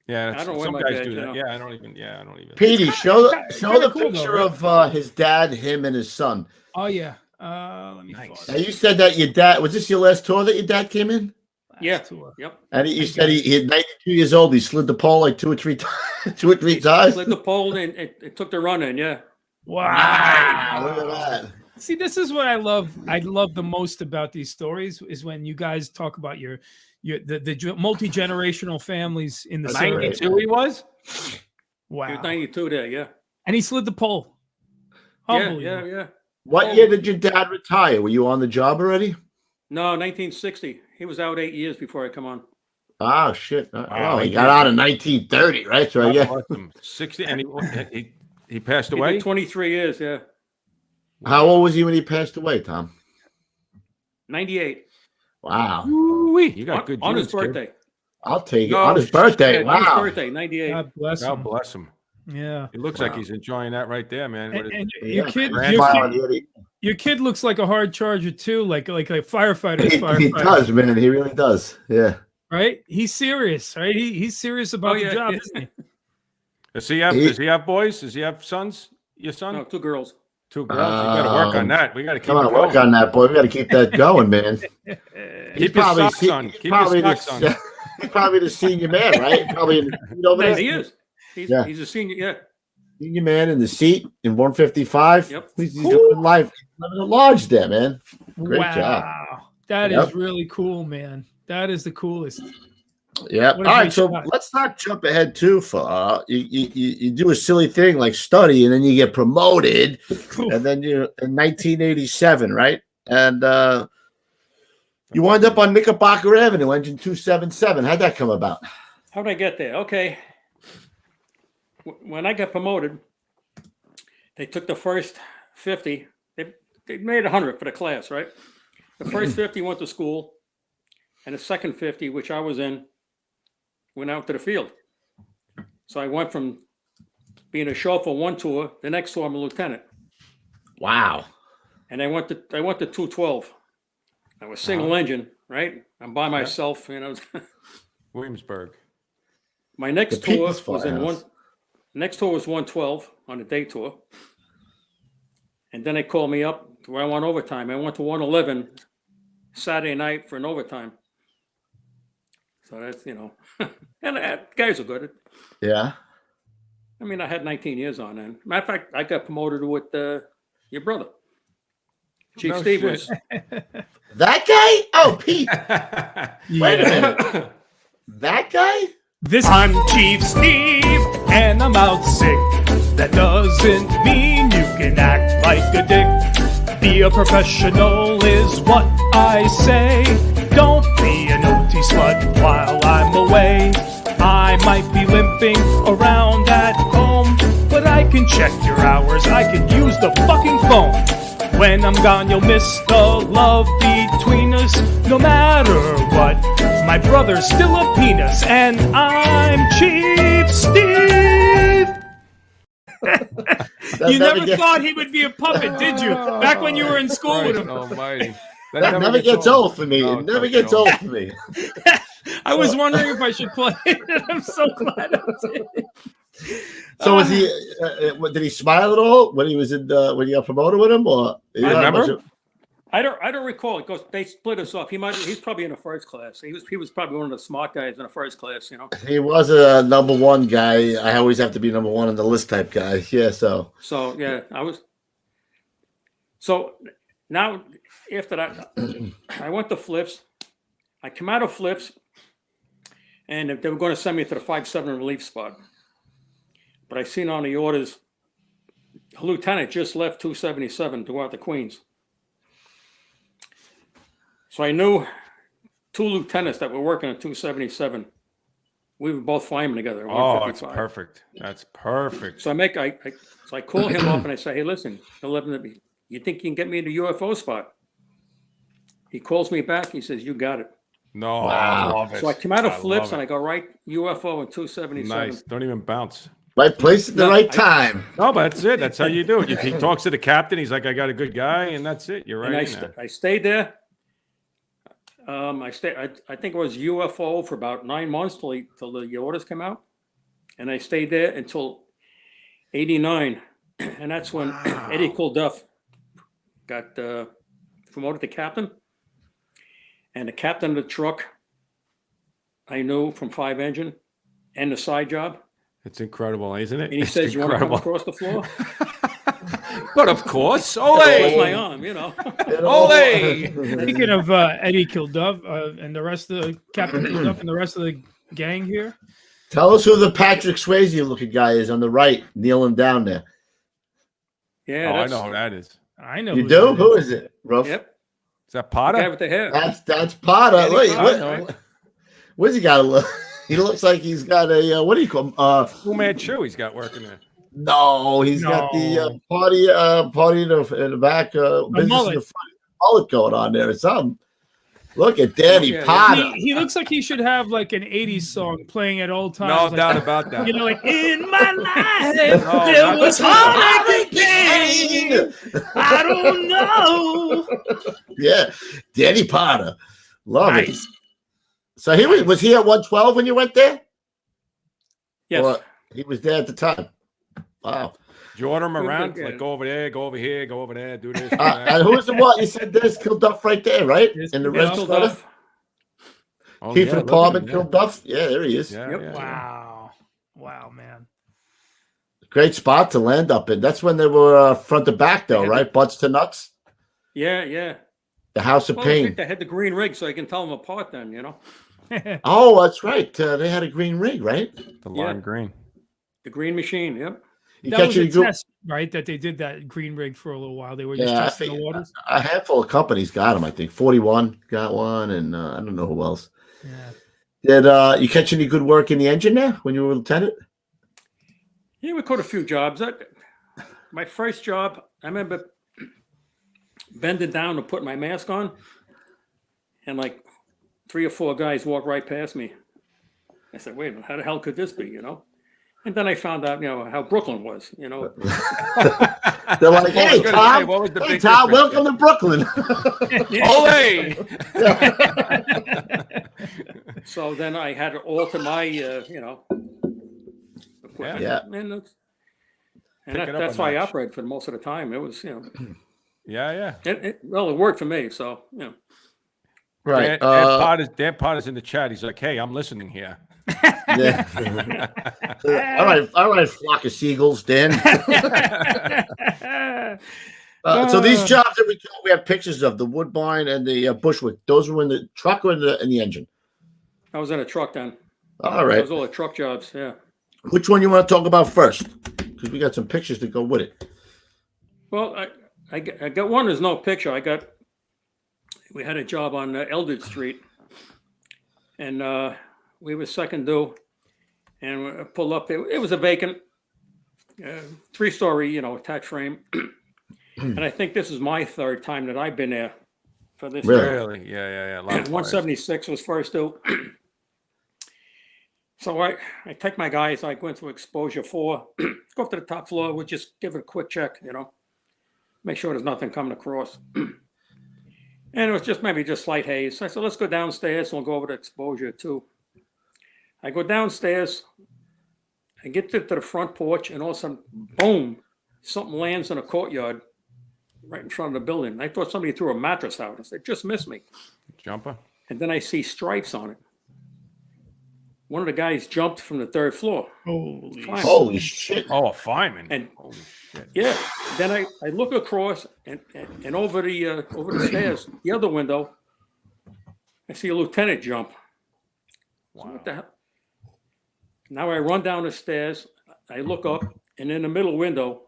Yeah, I don't wear some my guys badge, do you that. know. Yeah, I don't even. Petey, show the cool, picture though, of his dad, him, and his son. Oh yeah. Let me. Nice. Now you said that your dad was this your last tour that your dad came in? Yeah. Tour. Yep. And you said he at 92 years old, he slid the pole like two or three times. Slid the pole and it took the run in. Yeah. Wow. Look at that. See, this is what I love. I love the most about these stories is when you guys talk about the multi-generational families in the service. 92 he was? Wow. He was 92 there. Yeah. And he slid the pole. Yeah. What year did your dad retire? Were you on the job already? No, 1960. He was out 8 years before I come on. Oh shit! Wow, he got out in 1930, right? So yeah. 60, and he passed He away. did 23 years. Yeah. How old was he when he passed away, Tom? 98. Wow. Ooh-wee, you got good on his genes, kid. birthday. I'll take it. No, On his birthday. shit. On his Wow. birthday, 98. God bless God him. bless him. Yeah. It looks like he's enjoying that right there, man. And Yeah, your kid looks like a hard charger too, like a firefighter. he does, man. He really does. Yeah. Right? He's serious, right? He's serious about the job, isn't he? Does he have boys? Does he have sons? Your son? No, 2 girls. 2 girls. You got to work on that. We got to keep Come on, it going. work on that, boy. We got to keep that going, man. Keep your socks on. Keep your socks on. He's probably the senior man, right? Probably in the seat over No, there. he is. He's a senior. Yeah. Senior man in the seat in 155. Yep. He's living life, living at large there, man. Great wow. job. That is really cool, man. That is the coolest. Yeah. All What a right. great So shot. let's not jump ahead too far. You do a silly thing like study, and then you get promoted, and then you're in 1987, right? And you wind up on Knickerbocker Avenue, engine 277. How'd that come about? How'd I get there? Okay. When I got promoted, they took the first 50. They made 100 for the class, right? The first 50 went to school, and the second 50, which I was in, went out to the field. So I went from being a chauffeur one tour, the next tour I'm a lieutenant, Wow. and I went to 212. I was single engine, right? I'm by myself, you know. Williamsburg. My next The tour People's was in Firehouse. Next tour was 112 on a day tour. And then they called me up where I want overtime. I went to 111 Saturday night for an overtime. So that's, and guys are good. Yeah. I mean, I had 19 years on then. Matter of fact, I got promoted with your brother. Chief No Steve shit. was. That guy? Oh, Pete. Wait a Yeah. minute. That guy? I'm Chief Steve, and I'm out sick. That doesn't mean you can act like a dick. Be a professional is what I say. Don't be a naughty slut while I'm away. I might be limping around at home, but I can check your hours. I can use the fucking phone. When I'm gone, you'll miss the love between us. No matter what, my brother's still a penis, and I'm Chief Steve. You never thought he would be a puppet, did you? Back when you were in school with him. Almighty. That never gets old for me. No, It never don't gets get old for me. I was wondering if I should play it. I'm so glad I did. So was he? Did he smile at all when he was in? When you got promoted with him, or remember? I don't recall. Because they split us up. He's probably in the first class. He was probably one of the smart guys in the first class. He was a number one guy. I always have to be number one on the list type guy. Yeah. So yeah, I was. So now after that, I went to Flips. I come out of Flips, and they were going to send me to the 5-7 relief spot. But I seen on the orders, a lieutenant just left 277 to go out to Queens. So I knew 2 lieutenants that were working at 277. We were both firemen together. At Oh, that's 155. perfect. That's perfect. So I call him up and I say, hey, listen, you think you can get me in the UFO spot? He calls me back. He says, you got it. No, Wow. I love it. So I come out of flips love and it. I go right UFO in 277. Nice. Don't even bounce. Right place at the right time. No, but that's it. That's how you do it. He talks to the captain. He's like, I got a good guy, and that's it. You're right. And I stayed there. I think it was UFO for about 9 months till the orders came out, and I stayed there until '89, and that's when Eddie Kilduff got promoted to captain, and the captain of the truck I knew from 5 Engine and the side job. It's incredible, isn't it? And he says, "You want to come across the floor?" But of course, That was my ole, arm, you know. ole. Speaking of Eddie Kilduff and the rest of the Captain Kilduff and the rest of the gang here. Tell us who the Patrick Swayze looking guy is on the right, kneeling down there. Yeah, Oh, I know who that is. I know. You do? Who is it? Ruff? Yep, Is that the guy Potter? with the hair. That's Potter. Eddie Wait, Potter, what, right? what's he got? He looks like he's got a what do you call him? Fu Manchu he's got working there. No, he's got the party in the back, business mullet. in the front, mullet going on there or something. Look at Danny Yeah, Potter. He looks like he should have like an 80s song playing at all times. No like, doubt about that. You know, like in my life, No, there not was that. heartache and pain. I don't know. Yeah, Danny Potter. Love it. Nice. So he was he at 112 when you went there? Yes. Or he was there at the time. Wow. Did you order him around? Yeah. Like, go over there, go over here, go over there, do this. Do And who's the one? You said there's Kilduff right there, right? Yes, In the yes, red Kilduff. sweater? Oh, Keith yeah, and look at Parliament, him, yeah. Kilduff. Yeah, there he is. Yeah, Yep. yeah, yeah. Wow, man. Great spot to land up in. That's when they were front to back, though, Yeah. right? Butts to nuts. Yeah. The House of Well, I Pain. think they had the green rig, so I can tell them apart. Then, you know, Oh, that's right. They had a green rig, right? The lime Yeah. green. the green machine. Yep. You That catch was a any good- test, right? That they did that green rig for a little while. They were just Yeah, I testing the think waters. a handful of companies got them. I think 41 got one, and I don't know who else. Yeah. Did you catch any good work in the engine there when you were a lieutenant? Yeah, we caught a few jobs. My first job, I remember bending down to put my mask on, and like 3 or 4 guys walked right past me. I said, "Wait a minute, how the hell could this be?" You know. And then I found out, you know, how Brooklyn was. You know. They're like, "Hey, gonna Tom, say, what was the hey, big Tom, difference? welcome to Brooklyn." Ole! So then I had to alter my, you know, equipment. Yeah. And Pick it up that's a why I notch. operated for most of the time. It was, you know, Yeah. it worked for me. So, you know. Right. Dan Potter's in the chat. He's like, hey, I'm listening here. Yeah. all right, flock of seagulls, Dan. So these jobs that we have pictures of, the Woodbine and the Bushwick, those were in the truck or in the engine? I was in a truck then. All right. Those all the truck jobs. Yeah. Which one you want to talk about first? Because we got some pictures to go with it. Well, I got one. There's no picture. We had a job on Eldred Street, and we were second due, and we pulled up there. It was a vacant 3-story, you know, attached frame. And I think this is my 3rd time that I've been there for this. Really? Really? Yeah. A lot of 176 was first due. So I take my guys, I go into exposure 4, go up to the top floor, we'll just give it a quick check, you know, make sure there's nothing coming across. And it was just maybe just slight haze. So I said, let's go downstairs and we'll go over to exposure 2. I go downstairs, I get to the front porch, and all of a sudden, boom, something lands in a courtyard right in front of the building. I thought somebody threw a mattress out. I said, just missed me. Jumper. And then I see stripes on it. One of the guys jumped from the 3rd floor. Holy Fine. Holy shit. Oh, a fireman. And Holy shit. yeah, then I look across and over the stairs, the other window, I see a lieutenant jump. So Wow. what the hell? Now I run down the stairs, I look up, and in the middle window,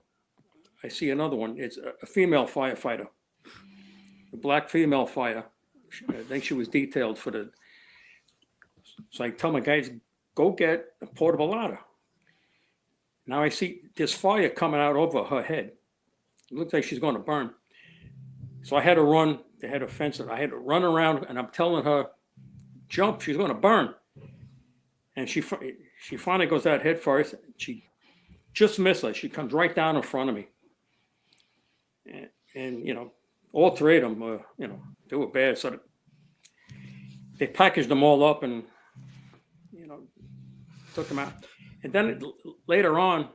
I see another one. It's a female firefighter, a black female fire. I think she was detailed for the. So I tell my guys, go get a portable ladder. Now I see this fire coming out over her head. It looks like she's going to burn. So I had to run. They had a fence, and I had to run around, and I'm telling her, jump, she's going to burn. And she finally goes out head first. She just missed her. She comes right down in front of me. And you know, all three of them were, you know, they were bad. So they packaged them all up and, you know, took them out. And then later on,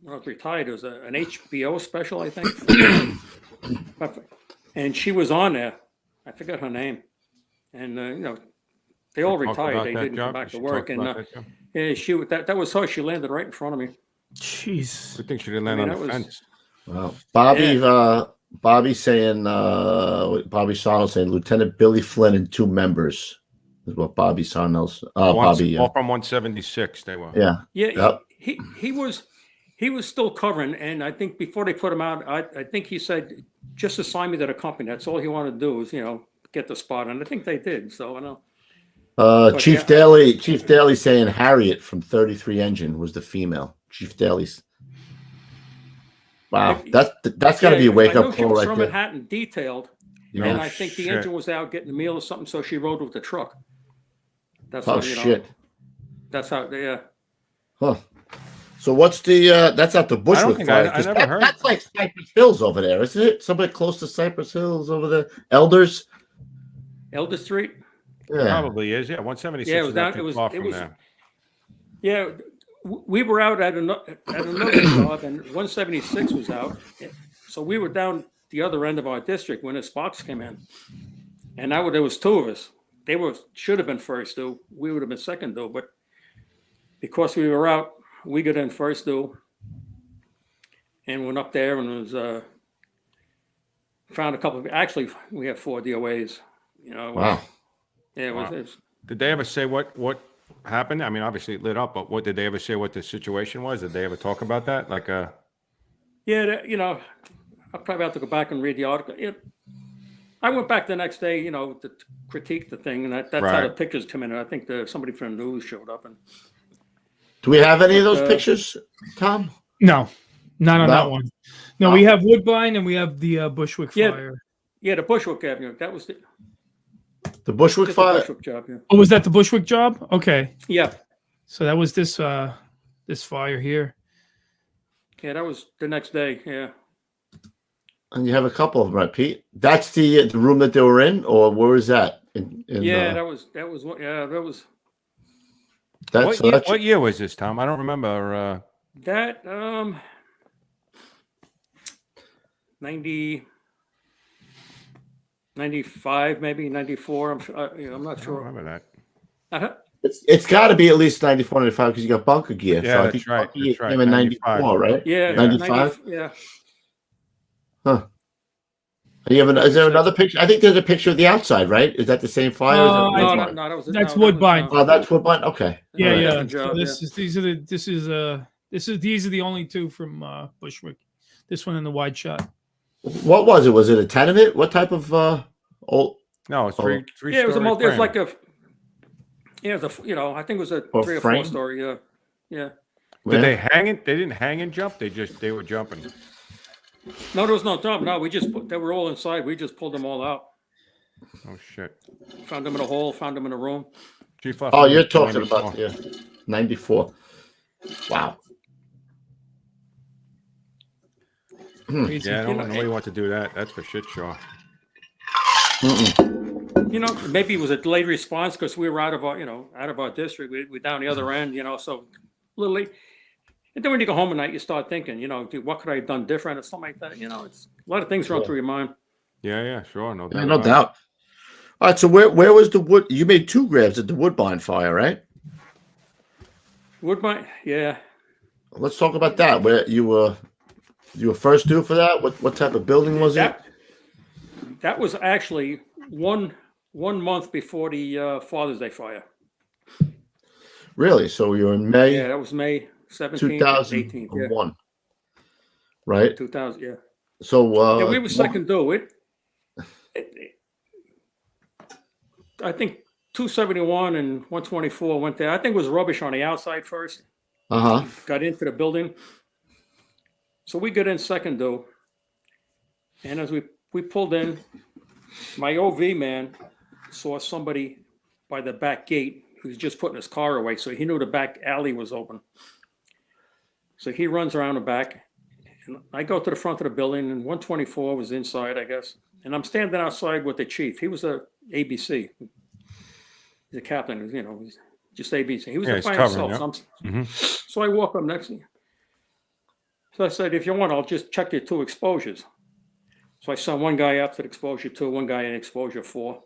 when I was retired, there was an HBO special, I think. And she was on there. I forgot her name. And, you know, they all retired. They didn't come back to work. And yeah, that was her. She landed right in front of me. Jeez. I think she didn't land on the fence. Wow. Bobby saying, Bobby Sarnell saying, Lieutenant Billy Flynn and 2 members is what Bobby Sarnell's. Bobby. All from 176, they were. Yeah. Yeah. Yep. He was still covering. And I think before they put him out, I think he said, just assign me to the company. That's all he wanted to do is, you know, get the spot. And I think they did. So I know. Chief Daly saying Harriet from 33 Engine was the female. Chief Daly's. Wow, that's got to be a wake up call right from there. Manhattan detailed, and I think the engine was out getting a meal or something, so she rode with the truck. That's how, you know, shit. That's how they. Huh. So what's the? That's not the Bushwick fire. I never heard. That's like Cypress Hills over there, isn't it? Somebody close to Cypress Hills over there. Elder Street. Yeah, probably is. Yeah, 176. Yeah, it was down. It was. There. Yeah. We were out at another job, and 176 was out. So we were down the other end of our district when this box came in. And now there was 2 of us. They should have been first due. We would have been second due. But because we were out, we got in first due. And went up there and was found a couple of. Actually, we had 4 DOAs. You know. Wow. Yeah, it was. Did they ever say what happened? I mean, obviously it lit up, but what did they ever say? What the situation was? Did they ever talk about that? Like Yeah, you know, I'll probably have to go back and read the article. I went back the next day, you know, to critique the thing, and that's how the pictures come in. I think somebody from the news showed up. And do we have any of those pictures, Tom? No, not on that one. No, we have Woodbine and we have the Bushwick fire. Yeah, the Bushwick Avenue. That was the Bushwick fire. The Bushwick job, yeah. Oh, was that the Bushwick job? Okay. Yeah. So that was this fire here. Yeah, that was the next day. Yeah. And you have a couple of them, right, Pete? That's the room that they were in, or where is that? That was. Yeah, that was. What year was this, Tom? I don't remember. That 95, maybe 94. I'm not sure. I don't remember that. It's got to be at least 94, 95 because you got bunker gear. Yeah, so I that's think right. That's right. Came in 94, right? Yeah, 95. Yeah. Huh. Is there another picture? I think there's a picture of the outside, right? Is that the same fire? No, that's Woodbine. That's Woodbine. Okay. Yeah. So these are the only 2 from Bushwick. This one in the wide shot. What was it? Was it a tenement? What type of old? No, it's three. Yeah, it was it was like a. Yeah, I think it was a 3 or 4 story. Yeah, yeah. Did they hang it? They didn't hang and jump. They were jumping. No, there was no jump. No, they were all inside. We just pulled them all out. Oh shit! Found them in a hole. Found them in a room. Oh, you're talking about 94. Wow. Yeah, I don't know why you want to do that. That's for shit show. You know, maybe it was a delayed response because we were out of our district. We're down the other end, so literally. And then when you go home at night, you start thinking, dude, what could I have done different or something like that? It's a lot of things run through your mind. Yeah, sure, no doubt. Yeah, no doubt. All right, so where was the wood? You made 2 grabs at the Woodbine fire, right? Woodbine, yeah. Let's talk about that. Where you were first due for that? What type of building was it? That was actually one month before the Father's Day fire. Really? So you were in May? Yeah, that was May 17th, 2001. 18th, yeah. Right. 2000. Yeah. So Yeah, we were second due. I think 271 and 124 went there. I think it was rubbish on the outside first. Got into the building. So we got in second due. And as we pulled in, my OV man saw somebody by the back gate who was just putting his car away. So he knew the back alley was open. So he runs around the back. And I go to the front of the building, and 124 was inside, I guess. And I'm standing outside with the chief. He was a ABC. He's a captain, you know, he's just ABC. He was by himself. Yeah. So I walk up next to him. So I said, if you want, I'll just check your 2 exposures. So I sent one guy up to the exposure 2, one guy in exposure 4.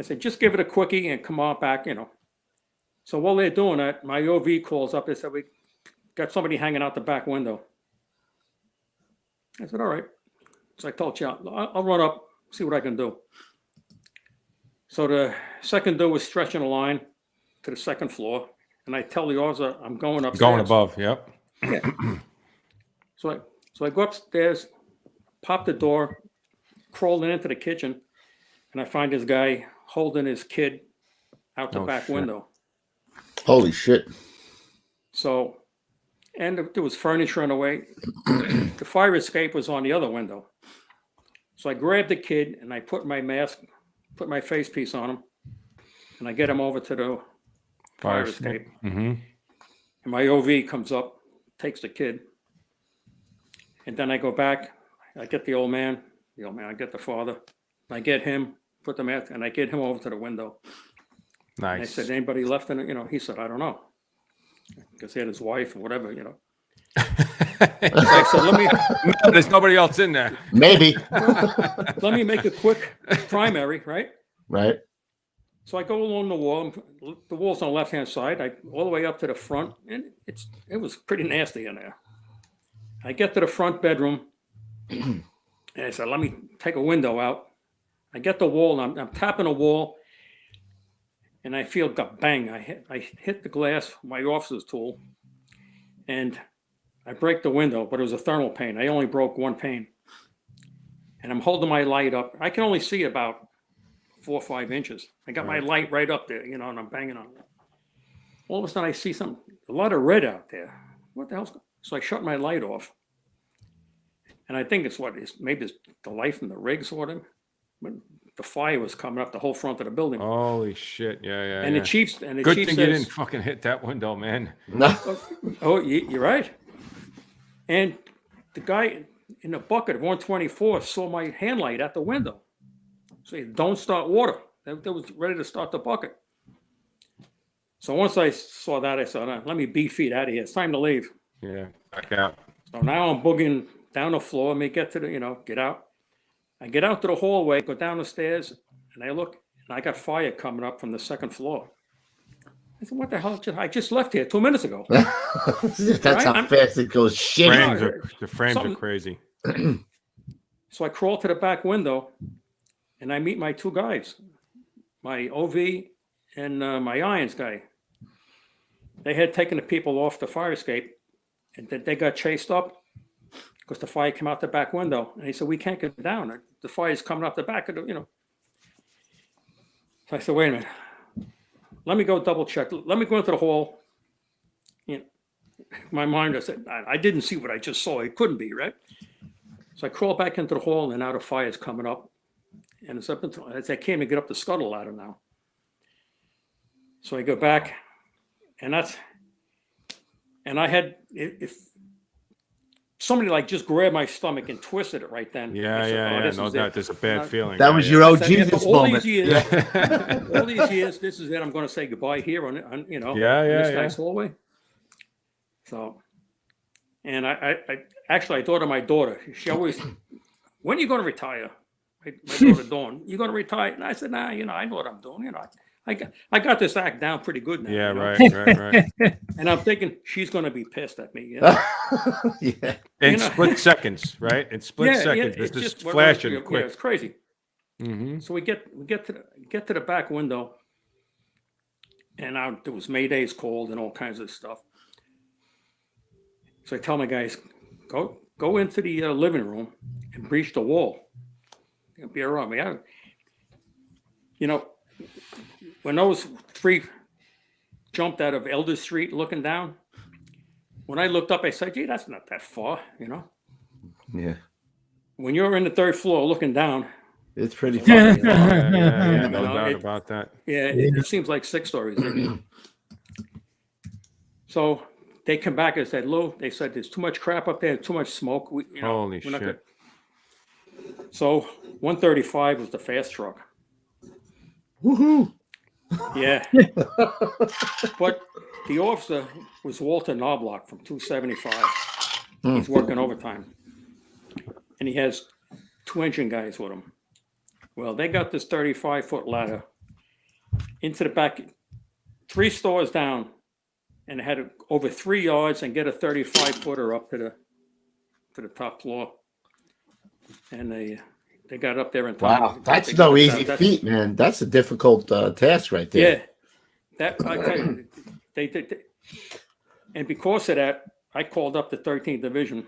I said, just give it a quickie and come on back, you know. So while they're doing that, my OV calls up. They said, we got somebody hanging out the back window. I said, all right. So I told you, I'll run up, see what I can do. So the second due was stretching a line to the second floor. And I tell the officer, I'm going upstairs. Going above, yep. Yeah. So I go upstairs, pop the door, crawling into the kitchen, and I find this guy holding his kid out the back window. Holy shit. So, and there was furniture in the way. The fire escape was on the other window. So I grabbed the kid and I put my mask, put my face piece on him, and I get him over to the fire escape. And my OV comes up, takes the kid. And then I go back, I get the old man, I get the father, I get him, put the mask, and I get him over to the window. Nice. And I said, anybody left in it? You know, he said, I don't know. Because he had his wife or whatever, you know. I said, there's nobody else in there. Maybe. let me make a quick primary, right? Right. So I go along the wall. The wall's on the left-hand side. All the way up to the front, and it was pretty nasty in there. I get to the front bedroom, and I said, let me take a window out. I get the wall, and I'm tapping the wall, and I feel bang. I hit the glass with my officer's tool, and I break the window, but it was a thermal pane. I only broke one pane. And I'm holding my light up. I can only see about 4 or 5 inches. I got my light right up there, you know, and I'm banging on it. All of a sudden I see a lot of red out there. What the hell's going on? So I shut my light off. And I think maybe it's the light from the rigs or whatever. But the fire was coming up the whole front of the building. Holy shit. Yeah. And the chief Good chief thing says, you didn't fucking hit that window, man. No. oh, you're right. And the guy in the bucket of 124 saw my hand light at the window. So he said, don't start water. That was ready to start the bucket. So once I saw that, I said, let me be feet out of here. It's time to leave. Yeah, back out. So now I'm boogieing down the floor. Let me get to get out. I get out to the hallway, go down the stairs, and I look, and I got fire coming up from the second floor. I said, what the hell? I just left here 2 minutes ago. That's how fast it goes. Shit. The frames are crazy. So I crawl to the back window, and I meet my 2 guys, my OV and my irons guy. They had taken the people off the fire escape, and they got chased up because the fire came out the back window. And he said, we can't get down. The fire's coming up the back of the, So I said, wait a minute. Let me go double check. Let me go into the hall. My mind, I said, I didn't see what I just saw. It couldn't be, right? So I crawl back into the hall, and now the fire's coming up. And it's up until, as I can't even get up the scuttle ladder now. So I go back, and I had, if somebody just grabbed my stomach and twisted it right then. Yeah. No doubt. There's a bad feeling. That was your old Jesus moment. All these years, this is it. I'm going to say goodbye here on this guy's hallway. So, and I thought of my daughter. She always, when are you going to retire? My daughter Dawn, you going to retire? And I said, nah, I know what I'm doing. I got this act down pretty good now. Yeah, right. And I'm thinking she's going to be pissed at me. Yeah. In split seconds, right? In split seconds, it's just flashing quick. Yeah, it's crazy. Mm-hmm. So we get to the back window, and there was Mayday's called and all kinds of stuff. So I tell my guys, go go into the living room and breach the wall. It'll be around me. When those three jumped out of Elder Street looking down, when I looked up, I said, gee, that's not that far, Yeah. When you're in the third floor looking down, It's pretty Yeah. funny. Yeah, no doubt about that. yeah, it seems like 6 stories. So they come back and said, Lou, they said, there's too much crap up there, too much smoke. Holy we're not shit. So 135 was the fast truck. Woohoo! Yeah. But the officer was Walter Knobloch from 275. He's working overtime. And he has 2 engine guys with him. Well, they got this 35-foot ladder into the back, 3 stores down, and had to over 3 yards and get a 35-footer up to the top floor. And they got up there in time. Wow, that's no easy feat, man. That's a difficult task right there. Yeah, that I tell you, they and because of that, I called up the 13th Division,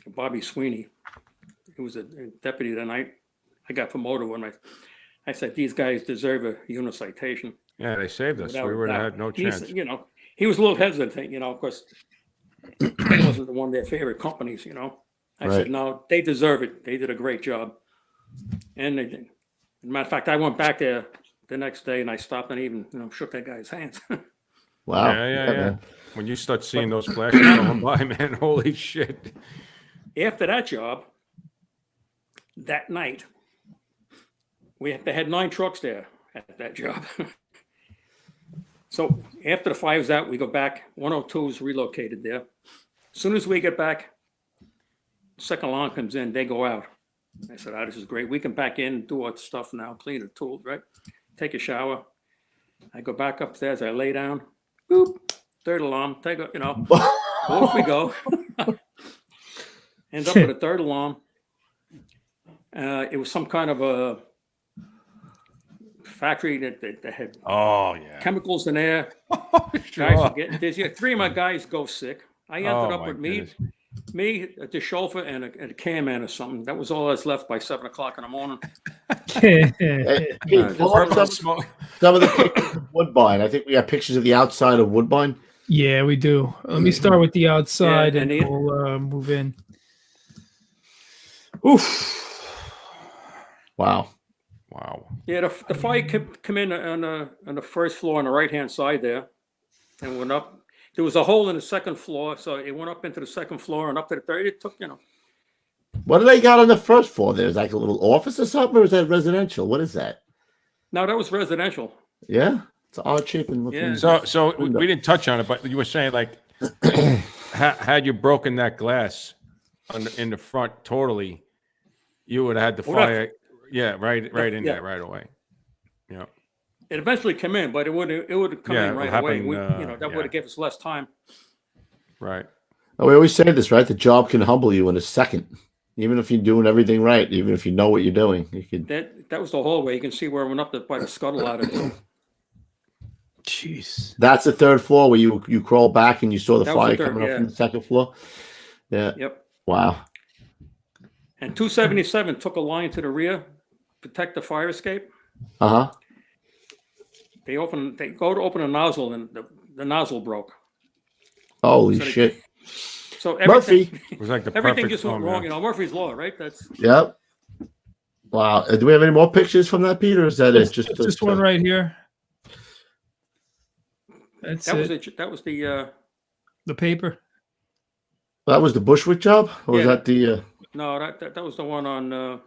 Bobby Sweeney, who was a deputy that night. I got promoted when I said these guys deserve a unit citation. Yeah, they saved us. Without We a would have doubt. had no chance. He was a little hesitant, because it wasn't one of their favorite companies, I said, no, they deserve it. They did a great job. And they did. As a matter of fact, I went back there the next day and I stopped and even, shook that guy's hands. Wow. Yeah. When you start seeing those flashes going by, man, holy shit. After that job, that night, they had 9 trucks there at that job. So after the fire was out, we go back. 102 is relocated there. As soon as we get back, second alarm comes in, they go out. I said, this is great. We can back in, do our stuff now, clean the tools, right? Take a shower. I go back upstairs, I lay down. Boop, third alarm, off we go. End up with a third alarm. It was some kind of a factory that had chemicals in there. Guys were getting dizzy. 3 of my guys go sick. I ended up with me, the chauffeur, and a can man or something. That was all that's left by 7 o'clock in the morning. Some of the pictures of Woodbine. I think we got pictures of the outside of Woodbine. Yeah, we do. Let me start with the outside, Yeah, and and we'll move in. Oof. Wow. Yeah, the fire come in on the first floor on the right-hand side there and went up. There was a hole in the second floor, so it went up into the second floor and up to the third. It took, What do they got on the first floor? There's like a little office or something, or is that residential? What is that? No, that was residential. Yeah, it's odd shaping looking. Yeah. So we didn't touch on it, but you were saying like, had you broken that glass in the front totally, you would have had the fire. Yeah, right in there right away. Yeah. It eventually came in, but it would have come in right away. That would have given us less time. Right. We always say this, right? The job can humble you in a second, even if you're doing everything right, even if you know what you're doing. You could. That was the hallway. You can see where it went up by the scuttle ladder. Jeez. That's the third floor where you crawl back and you saw the fire coming up from the second floor. Yeah. Yep. Wow. And 277 took a line to the rear, protect the fire escape. They go to open a nozzle and the nozzle broke. Holy shit. So Murphy. It was like the everything perfect just went storm, wrong. Murphy's Law, right? That's Yep. Wow. Do we have any more pictures from that, Peter? Or is that it? Just one right here. That was the paper. That was the Bushwick job? Or was that the no, that was the one on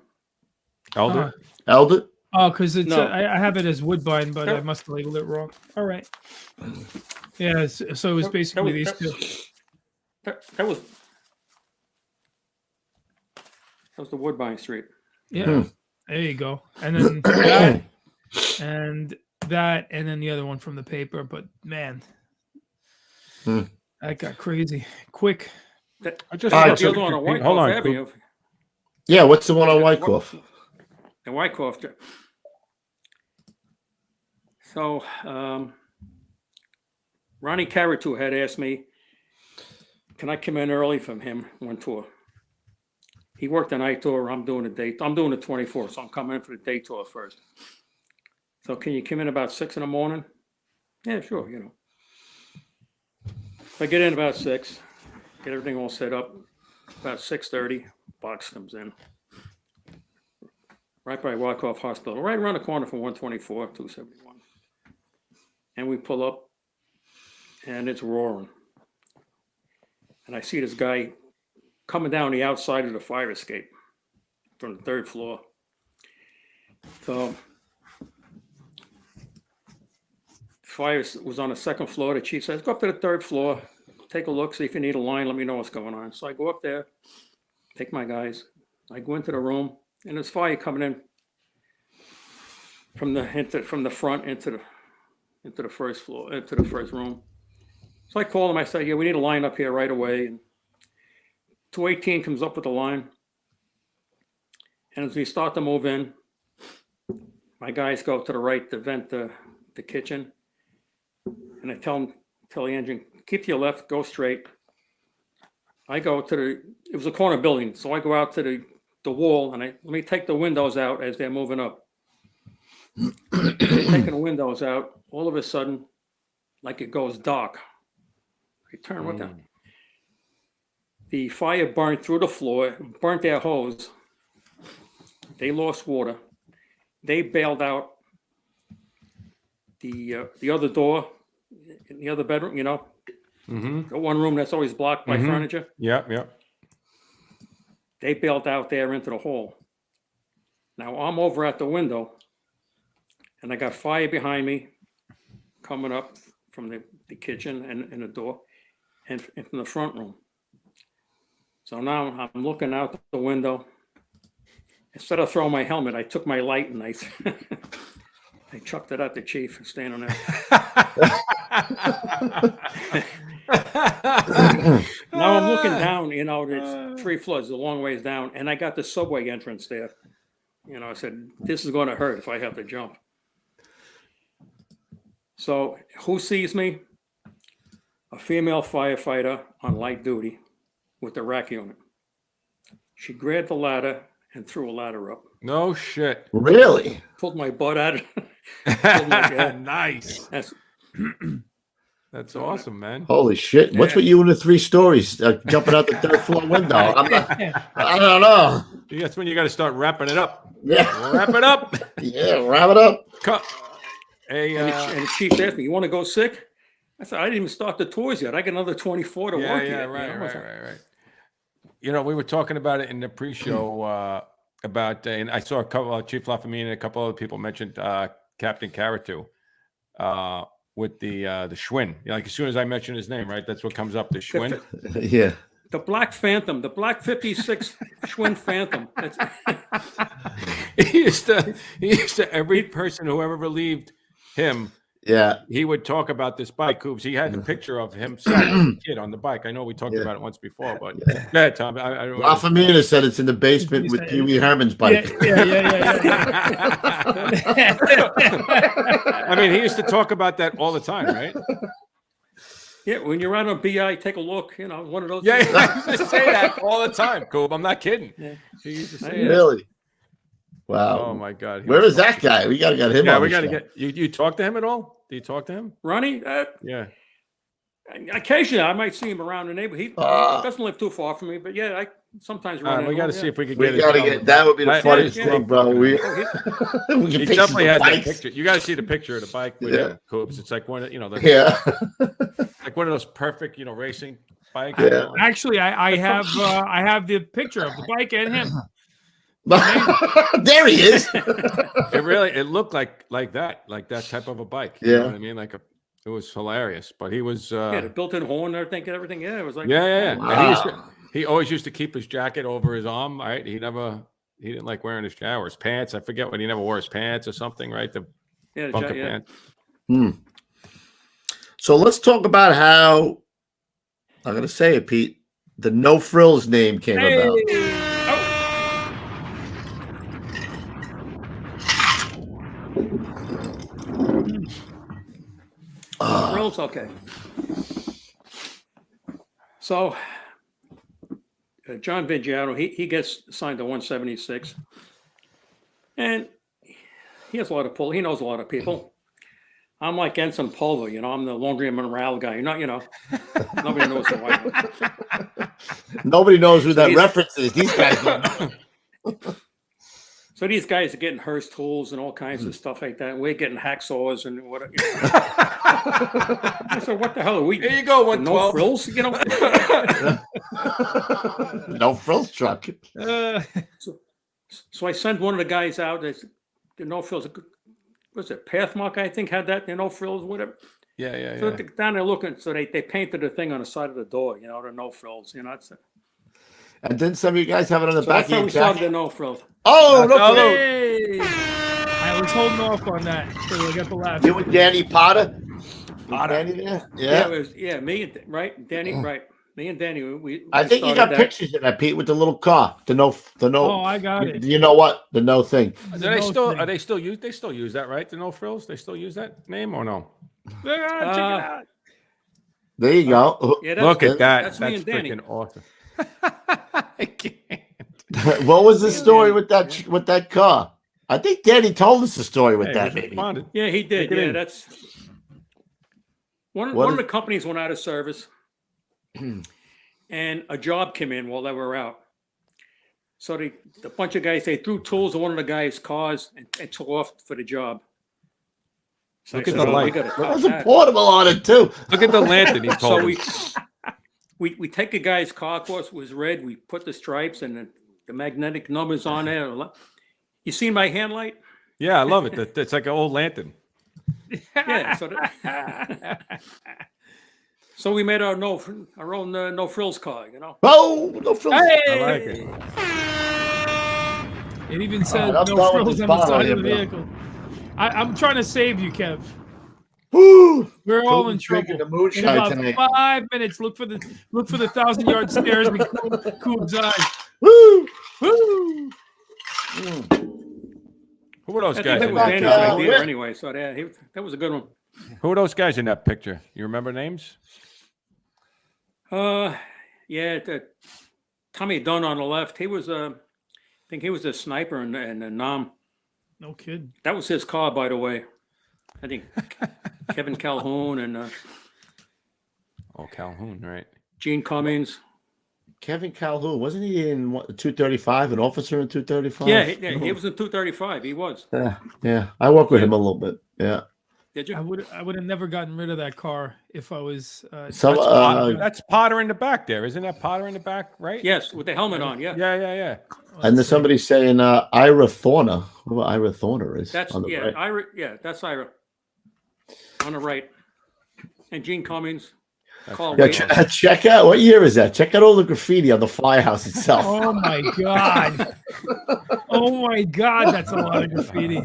Elder? Elder? Oh, because it's No. I have it as Woodbine, but I That- must have labeled it wrong. All right. Yeah, so it was basically these two. that was the Woodbine Street. Yeah, there you go. And then that, and then the other one from the paper. But man, that got crazy quick. I just The other one on Wyckoff Avenue. Yeah, what's the one on Wyckoff? And Wyckoff. So Ronnie Caratu had asked me, can I come in early from him one tour? He worked the night tour. I'm doing the day. I'm doing the 24, so I'm coming in for the day tour first. So can you come in about 6 in the morning? Yeah, sure. You know, I get in about 6, get everything all set up. About 6:30, box comes in. Right by Wyckoff Hospital, right around the corner from 124, 271. And we pull up, and it's roaring. And I see this guy coming down the outside of the fire escape from the 3rd floor. So fire was on the 2nd floor. The chief says, go up to the 3rd floor, take a look, see if you need a line, let me know what's going on. So I go up there, take my guys. I go into the room, and there's fire coming in from the front into the 1st floor, into the 1st room. So I call him, I say, yeah, we need a line up here right away. And 218 comes up with the line. And as we start to move in, my guys go to the right to vent the kitchen. And I tell the engine, keep to your left, go straight. I go to it was a corner building, so I go out to the wall and let me take the windows out as they're moving up. Taking the windows out, all of a sudden, like it goes dark. I turn, what the? The fire burned through the floor, burnt their hose. They lost water. They bailed out the other door in the other bedroom, you know, the one room that's always blocked by furniture. Yeah. They bailed out there into the hall. Now I'm over at the window, and I got fire behind me coming up from the kitchen and the door and from the front room. So now I'm looking out the window. Instead of throwing my helmet, I took my light and I chucked it at the chief standing there. Now I'm looking down, you know, there's 3 floors, a long ways down, and I got the subway entrance there. You know, I said, this is going to hurt if I have to jump. So who sees me? A female firefighter on light duty with the rack unit. She grabbed the ladder and threw a ladder up. No shit. Really? Pulled my butt out. Nice. That's awesome, man. Holy shit. What's with you in the 3 stories jumping out the 3rd floor window? I don't know. That's when you got to start wrapping it up. Yeah. Wrap it up. Yeah, wrap it up. And the chief asked me, you want to go sick? I said, I didn't even start the tours yet. I got another 24 to work yet. Right. You know, we were talking about it in the pre-show about, and I saw a couple, Chief Lafamine and a couple other people mentioned Captain Caratu with the Schwinn. You know, like as soon as I mention his name, right, that's what comes up, the Schwinn. Yeah. The Black Phantom, the Black 56 Schwinn Phantom. He used to every person who ever relieved him. Yeah, he would talk about this bike. Coops. He had the picture of himself as a kid on the bike. I know we talked about it once before, but yeah, Tom. Lafamina said it's in the basement with Pee Wee Herman's bike. Yeah. I mean, he used to talk about that all the time, right? Yeah, when you're out on BI, take a look. You know, one of those. Yeah, he used to say that all the time, Coop. I'm not kidding. Yeah. He used to say really. Wow. Oh my God. Where is that guy? We gotta get him. Yeah, we gotta get you. Talk to him at all? Do you talk to him, Ronnie? Yeah. Occasionally, I might see him around the neighborhood. He doesn't live too far from me, but yeah, I sometimes run. We got to see if we can get. We got to get. That would be the funniest thing, bro. We he definitely has that picture. You got to see the picture of the bike with him, Coops. It's like one of like one of those perfect, racing bikes. Yeah. Actually, I have the picture of the bike and him. There he is. It looked like that type of a bike. You know what I mean? It was hilarious, but he was the built-in horn and everything. Yeah, it was like Wow. And he always used to keep his jacket over his arm. Right? He didn't like wearing his showers pants. I forget when he never wore his pants or something. Right? The bunker pants. So let's talk about how I'm gonna say it, Pete. The No Frills name came about. Frills, okay. So John Vigiano, he gets assigned to 176, and he has a lot of pull. He knows a lot of people. I'm like Ensign Pulver, I'm the laundry and morale guy. Nobody knows who I am. Nobody knows who that reference is. These guys don't know. So these guys are getting Hearst tools and all kinds of stuff like that. We're getting hacksaws and whatever. I said, what the hell are we? Here you go, 112. No frills, No frills truck. So I sent one of the guys out. The no frills. Was it Pathmark? I think had that. No frills, whatever. Yeah. So down there looking. So they painted the thing on the side of the door. The no frills. That's it. And then some of you guys have it on the So back that's how of we your started jacket. the no frills. Oh, no. Hey! I was holding off on that till I got the laugh. You and Danny Potter? Danny there? Yeah, me and Danny, right. Me and Danny, we I think you got pictures of that, Pete, with the little car. The no. Oh, I got it. You know what? The no thing. Are they still use that, right? The no frills? They still use that name or no? Check it out. There you go. Yeah, Look at that. That's me and Danny. Freaking awesome. I can't. What was the story with that car? I think Danny told us the story with that. Maybe. Yeah, he did. Yeah, that's one of the companies went out of service, and a job came in while they were out. So the bunch of guys, they threw tools in one of the guys' cars and took off for the job. So Look at the light. There's a portable on it too. Look at the lantern. He told we take the guy's car, of course, it was red. We put the stripes and the magnetic numbers on there. You seen my hand light? Yeah, I love it. It's like an old lantern. Yeah. So we made our own no frills car, Oh, no frills. Hey! I like it. It even said I'm no done with frills this on the bottle side here, of the bro. vehicle. I'm trying to save you, Kev. Woo! We're all in Drinking trouble. the moonshine In about tonight. 5 minutes, look for the 1,000-yard stairs and Coob's eyes. Woo! Woo! Who were those I guys? think that In was that Danny's picture? idea anyway. So that was a good one. Who are those guys in that picture? You remember names? Yeah, Tommy Dunn on the left. He was I think he was a sniper in Nam. No kid. That was his car, by the way. I think Kevin Calhoun and Oh, Calhoun, right? Gene Cummings. Kevin Calhoun, wasn't he in 235? An officer in 235? Yeah, he was in 235. He was. Yeah. I worked with him a little bit. Yeah. Did you? I would have never gotten rid of that car if I was. That's Potter in the back there. Isn't that Potter in the back, right? Yes, with the helmet on. Yeah. Yeah. And there's somebody saying Ira Thorner. Who Ira Thorner is? That's on the right. Ira. Yeah, that's Ira. On the right. And Gene Cummings. Yeah, check out, what year is that? Check out all the graffiti on the firehouse itself. Oh my god! Oh my god! That's a lot of graffiti.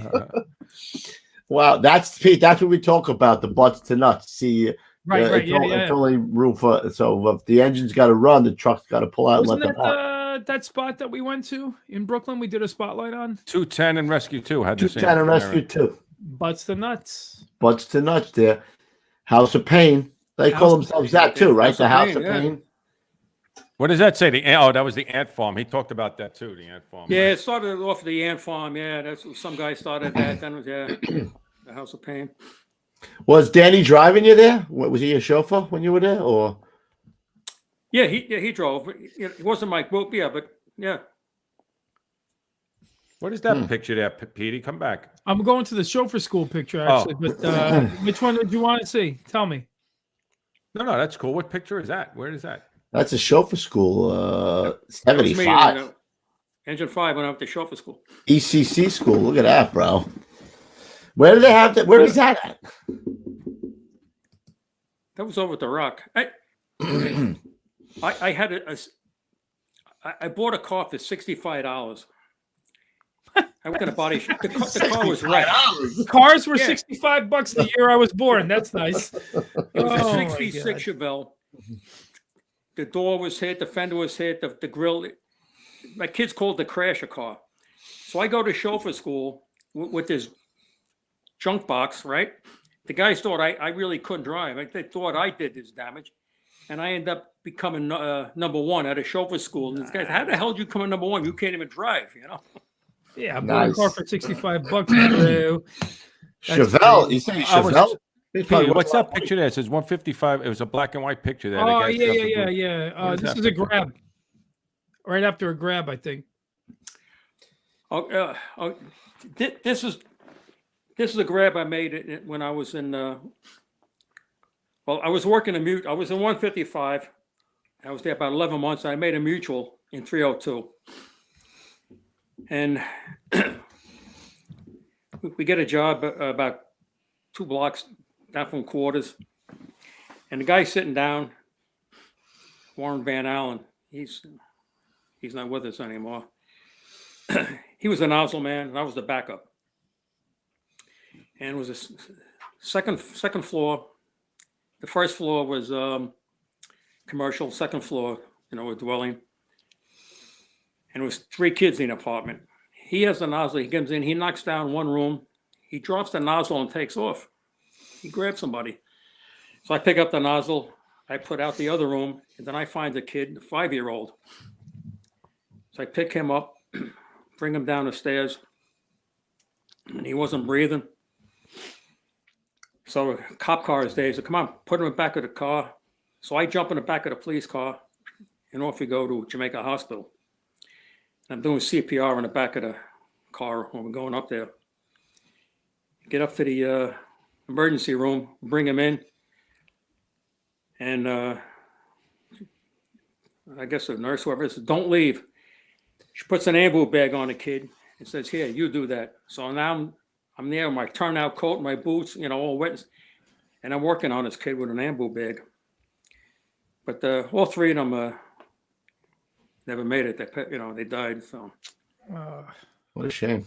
Wow, that's Pete. That's what we talk about. The butts to nuts. See, Right. It's only room for. So if the engine's got to run, the truck's got to pull out. Wasn't and let them out. that spot that we went to in Brooklyn? We did a spotlight on 210 and Rescue 2 had the same. 210 and Rescue 2. butts to nuts. Butts to nuts. There, House of Pain. They call themselves that too, right? The House of Pain. What does that say? That was the ant farm. He talked about that too. The ant farm. Yeah, right? it started off the ant farm. Yeah, that's some guy started that. Then was the House of Pain. Was Danny driving you there? Was he a chauffeur when you were there, or? Yeah, he drove. It wasn't my group, but yeah. What is that picture there, Petey? Come back. I'm going to the chauffeur school picture actually, but which one did you want to see? Tell me. No, that's cool. What picture is that? Where is that? That's a chauffeur school, 75. Engine 5 went up to chauffeur school. ECC school. Look at that, bro. Where do they have that? Where is that at? That was over at the Rock. I had I bought a car for $65. I went to the body shop. The car was wrecked. Cars were $65 the year I was born. That's nice. It was a 66 Chevelle. The door was hit. The fender was hit. The grill. My kids called it the crasher car. So I go to chauffeur school with this junk box, right? The guys thought I really couldn't drive. They thought I did this damage. and I end up becoming number one at a chauffeur school. And this guy, how the hell did you come in number one? You can't even drive, you know? Yeah, I bought a car for $65. Chevelle, you say Chevelle? What's that picture there? It says 155. It was a black and white picture there. Oh, yeah. This is a Grab. Right after a Grab, I think. This is a Grab I made when I was in. Well, I was working I was in 155. I was there about 11 months. I made a mutual in 302, and we get a job about 2 blocks down from quarters, and the guy sitting down, Warren Van Allen. He's not with us anymore. He was a nozzle man, and I was the backup. And it was a second floor. The first floor was commercial. Second floor, a dwelling. And it was 3 kids in the apartment. He has the nozzle. He comes in. He knocks down one room. He drops the nozzle and takes off. He grabs somebody. So I pick up the nozzle. I put out the other room, and then I find the kid, the 5-year-old. So I pick him up, bring him down the stairs, and he wasn't breathing. So a cop car is there. He said, come on, put him in the back of the car. So I jump in the back of the police car, and off we go to Jamaica Hospital. And I'm doing CPR in the back of the car when we're going up there. Get up to the emergency room, bring him in, and I guess the nurse, whoever, says, don't leave. She puts an ambu bag on the kid and says, here, you do that. So now I'm there with my turnout coat, my boots, all wet, and I'm working on this kid with an ambu bag. But all 3 of them never made it. They died. So what a shame.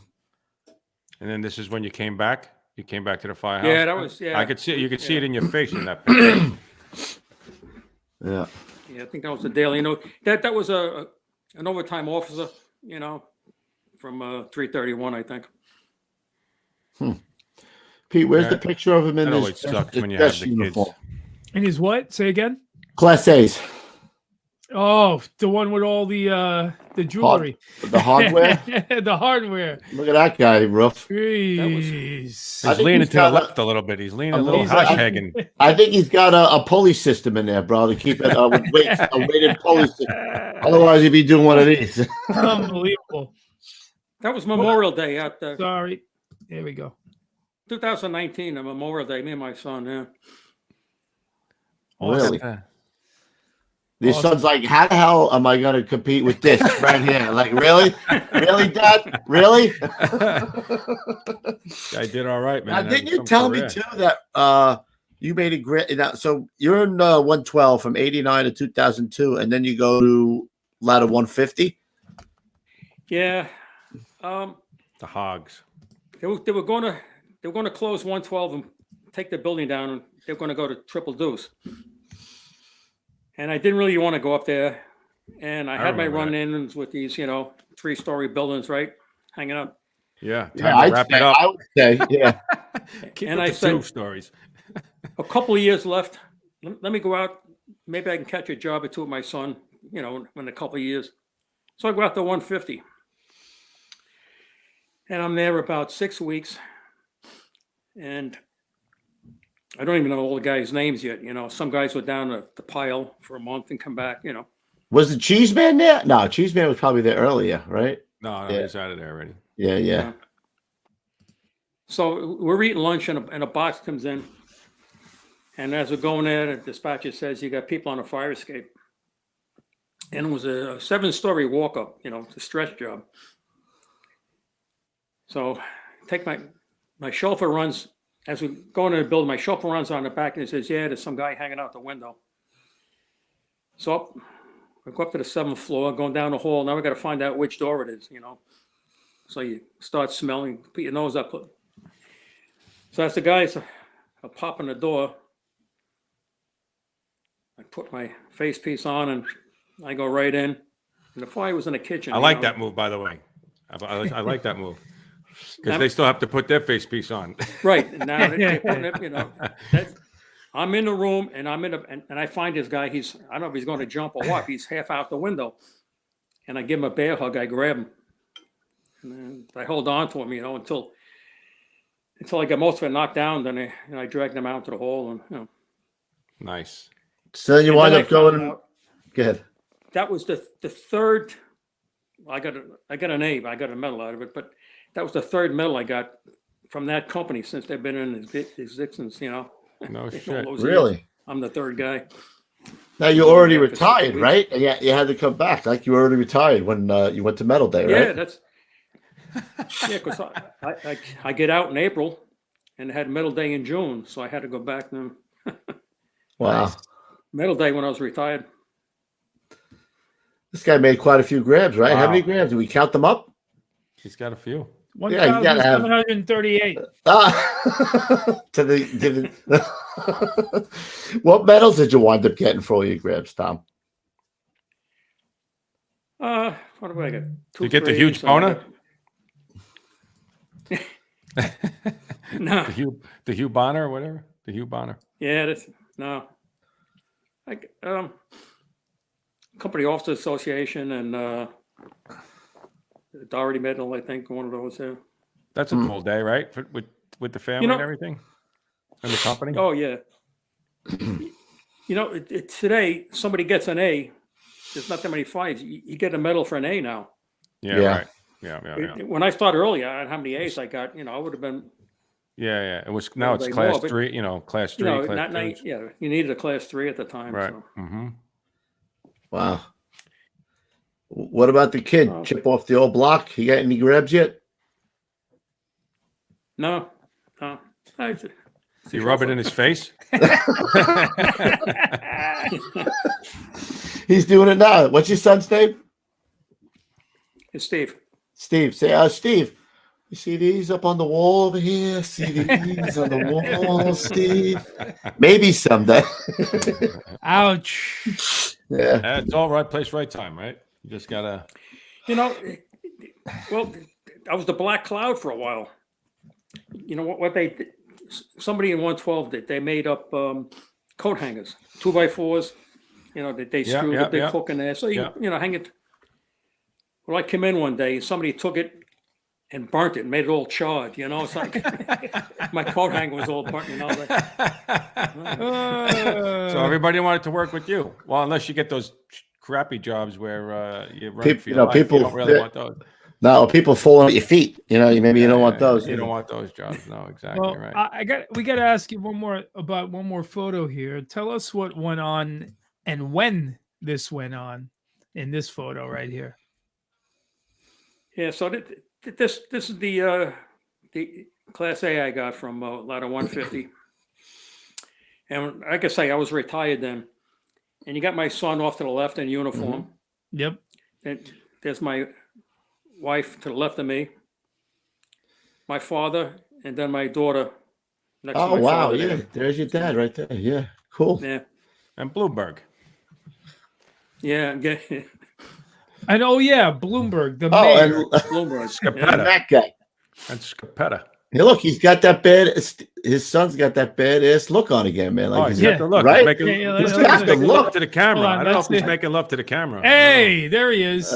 And then this is when you came back. You came back to the firehouse. Yeah, that was. Yeah, I could see. You could see it in your face in that picture. Yeah. Yeah, I think that was the daily. That was an overtime officer. From 331, I think. Pete, where's the picture of him in this? Always sucks when you have the uniform? kids. And his what? Say again. Class A's. Oh, the one with all the jewelry, the hardware. The hardware. Look at that guy, rough. He's leaning to the left a little bit. He's leaning a little hashtag. I think he's got a pulley system in there, bro, to keep it with weights, a weighted pulley system. Otherwise, he'd be doing one of these. Unbelievable. That was Memorial Day out there. Sorry. There we go. 2019, a Memorial Day. Me and my son. Yeah. Really? Your son's like, how the hell am I going to compete with this right here? Like, really? Really, Dad? Really? I did all right, man. Now, didn't you tell me, too, that you made a great... So you're in 112 from 89 to 2002, and then you go to ladder 150? Yeah. The Hogs. They were going to close 112 and take the building down, and they were going to go to Triple Deuce. And I didn't really want to go up there. And I had my run-ins with these, 3-story buildings, right? Hanging up. Yeah. Time to wrap it up. I would say, yeah. And I said, 2 stories. A couple of years left. Let me go out. Maybe I can catch a job or 2 with my son, in a couple of years. So I go out to 150. And I'm there about 6 weeks. And I don't even know all the guys' names yet. Some guys were down at the pile for a month and come back, Was the Cheese Man there? No, Cheese Man was probably there earlier, right? No, he's out of there already. Yeah. So we're eating lunch and a box comes in. And as we're going there, the dispatcher says, you got people on a fire escape. And it was a 7-story walk-up, it's a stretch job. So take my chauffeur runs. As we go into the building, my chauffeur runs on the back and he says, yeah, there's some guy hanging out the window. So I go up to the 7th floor, going down the hall. Now we got to find out which door it is, So you start smelling, put your nose up. So as the guys are popping the door, I put my face piece on and I go right in. And the fire was in the kitchen. I like that move, by the way. I like that move. Because they still have to put their face piece on. Right. Now they're putting it, I'm in the room and and I find this guy. I don't know if he's going to jump or what. He's half out the window, and I give him a bear hug. I grab him, and then I hold on to him, until I get most of it knocked down. Then I drag them out to the hall, and Nice. So you wind up going. Go ahead. That was the third. I got an A. I got a medal out of it, but that was the third medal I got from that company since they've been in existence. No shit. Really? I'm the third guy. Now you already retired, right? And you had to come back. Like you were already retired when you went to Medal Day, right? Yeah, because I get out in April and had Medal Day in June, so I had to go back then. Wow. Medal Day when I was retired. This guy made quite a few grabs, right? Wow. How many grabs? Did we count them up? He's got a few. 1,738. To the What medals did you wind up getting for all your grabs, Tom? What do I get? Did you get the huge boner? No. The Hugh Bonner or whatever? The Hugh Bonner. Yeah, no. Company Officers Association and Doherty Medal, I think, one of those. Yeah. That's a cool day, right? With the family and everything, and the company. Oh yeah. Today somebody gets an A. There's not that many fights. You get a medal for an A now. Yeah. Right. Yeah. When I started earlier, I had how many A's I got. I would have been. Yeah. It was now it's class more, 3. Class 3. Class 2. You needed a class 3 at the time. Right. So. Mm-hmm. Wow. What about the kid? Chip off the old block? He got any grabs yet? No. You rub it in his face? He's doing it now. What's your son's name? It's Steve. Steve. Say, Steve, you see these up on the wall over here? See these on the wall, Steve? Maybe someday. Ouch. Yeah. It's all right place, right time, right? You just gotta. Well, I was the black cloud for a while. What somebody in 112 did, they made up coat hangers, 2x4s, they screwed a big hook in there. So, hang it. Well, I came in one day, somebody took it and burnt it and made it all charred, It's like my coat hanger was all burnt, So everybody wanted to work with you. Well, unless you get those crappy jobs where you run for your life. People you don't really want those. No, people falling at your feet. Maybe you don't want those. You don't want those jobs. No, exactly well, right. We got to ask you one more photo here. Tell us what went on and when this went on in this photo right here. Yeah, so this is the Class A I got from Ladder 150. And like I say, I was retired then. And you got my son off to the left in uniform. Mm-hmm. Yep. And there's my wife to the left of me, my father, and then my daughter next to my wow. father. Yeah, there's your dad right there. Yeah, cool. Yeah. And Bloomberg. Yeah. And Bloomberg, the mayor. And Bloomberg. Scapetta. That guy. And Scapetta. Hey, look, he's got that bad. His son's got that badass look on again, man. Like He's got the look. right? He's got the making love look to the camera. On, I don't know if he's making love to the camera. Hey, there he is.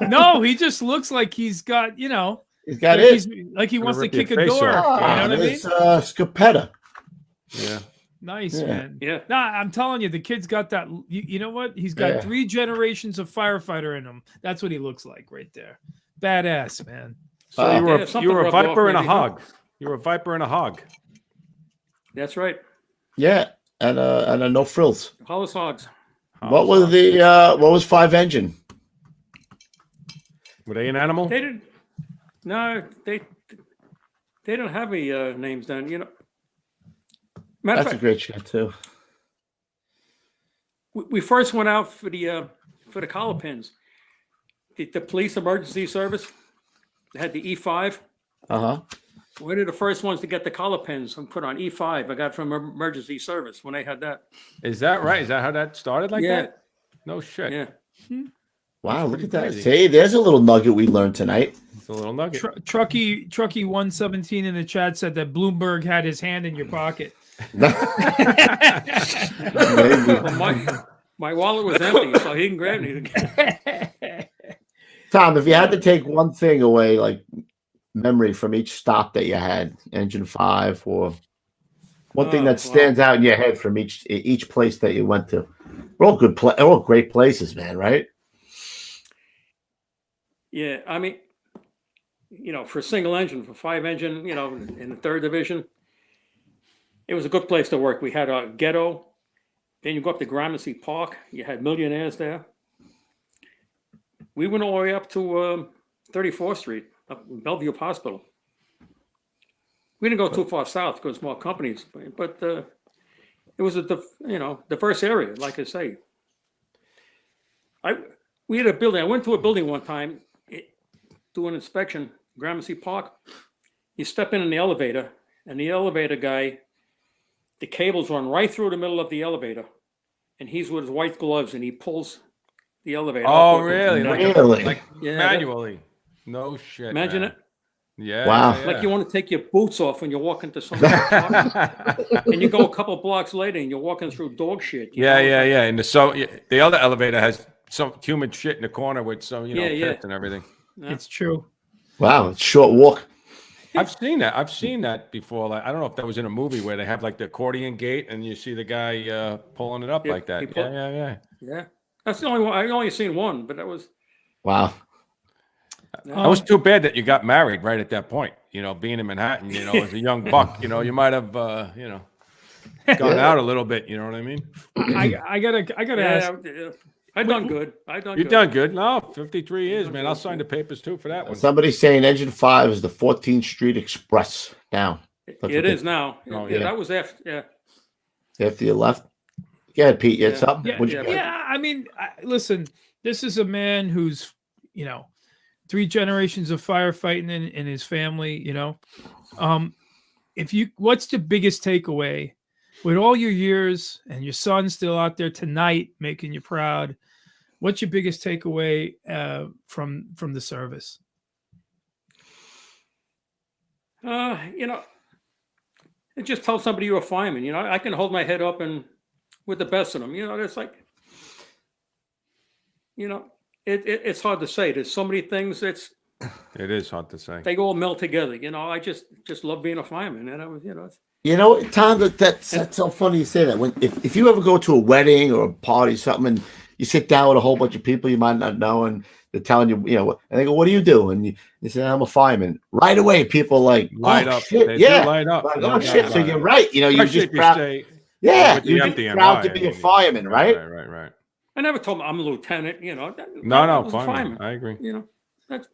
No, he just looks like he's got, he's got like it. like he wants to rip your kick a face door. off. You know what I mean? It's Scapetta. Yeah. Nice, man. Yeah. Nah, I'm telling you, the kid's got that. You know what? He's got 3 generations of firefighter in him. That's what he looks like right there. Badass, man. So you were a viper and a maybe. hog. You were a viper and a hog. That's right. Yeah, and a no frills. Hollis Hogs. What was what was 5 engine? Were they an animal? They didn't. No, they don't have any names then. Matter That's a great shot too. We first went out for the collar pins. The police emergency service had the E5. We're the first ones to get the collar pins and put on E5. I got from emergency service when they had that. Is that right? Is that how that started like that? No shit. Yeah. Wow, look at that. crazy. See, there's a little nugget we learned tonight. It's a little nugget. Trucky 117 in the chat said that Bloomberg had his hand in your pocket. My wallet was empty, so he didn't grab anything. Tom, if you had to take one thing away, like memory from each stop that you had, Engine 5, or one thing that stands out in your head from each place that you went to. We're all all great places, man, right? Yeah, I mean, for single engine, for 5-engine, in the 3rd division, it was a good place to work. We had a ghetto. Then you go up to Gramercy Park. You had millionaires there. We went all the way up to 34th Street, up in Bellevue Hospital. We didn't go too far south because more companies, but it was a diverse area, like I say. We had a building. I went to a building one time, do an inspection, Gramercy Park. You step in the elevator, and the elevator guy, the cables run right through the middle of the elevator, and he's with his white gloves, and he pulls the elevator. Oh, really? Like yeah, manually? No shit. Imagine man. it. Wow. Yeah. Yeah, yeah. Like you want to take your boots off when you walk into somebody's apartment, and you go a couple blocks later, and you're walking through dog shit. Yeah. And the other elevator has some human shit in the corner with some, pits and everything. Yeah. It's true. Wow, it's short walk. I've seen that before. Like, I don't know if that was in a movie where they have like the accordion gate and you see the guy pulling it up like that. Yeah. That's the only one. I only seen one, but that was. Wow. That was too bad that you got married right at that point. Being in Manhattan, as a young buck, you might have, gone out a little bit. You know what I mean? I gotta ask. I done good. You've done good. No, 53 years, man. I'll sign the papers too for that one. Somebody's saying Engine 5 is the 14th Street Express now. It is now. Yeah, that was after. Yeah. After you left. Yeah, Pete, it's up. I mean, listen, this is a man who's, 3 generations of firefighting in his family, what's the biggest takeaway with all your years and your son's still out there tonight making you proud? What's your biggest takeaway from the service? Just tell somebody you're a fireman. I can hold my head up and with the best of them. It's like, it's hard to say. There's so many things it is hard to say. They all melt together. I just love being a fireman, and I was, Tom, that's so funny you say that. When if you ever go to a wedding or a party or something, and you sit down with a whole bunch of people you might not know, and they're telling you, and they go, "What do you do?" And you say, "I'm a fireman." Right away, people light up. Shit. They light up. Like, oh shit! So you're right. You're just proud. You're just proud to be a fireman, right? Right. I never told them I'm a lieutenant. No, fireman. I agree.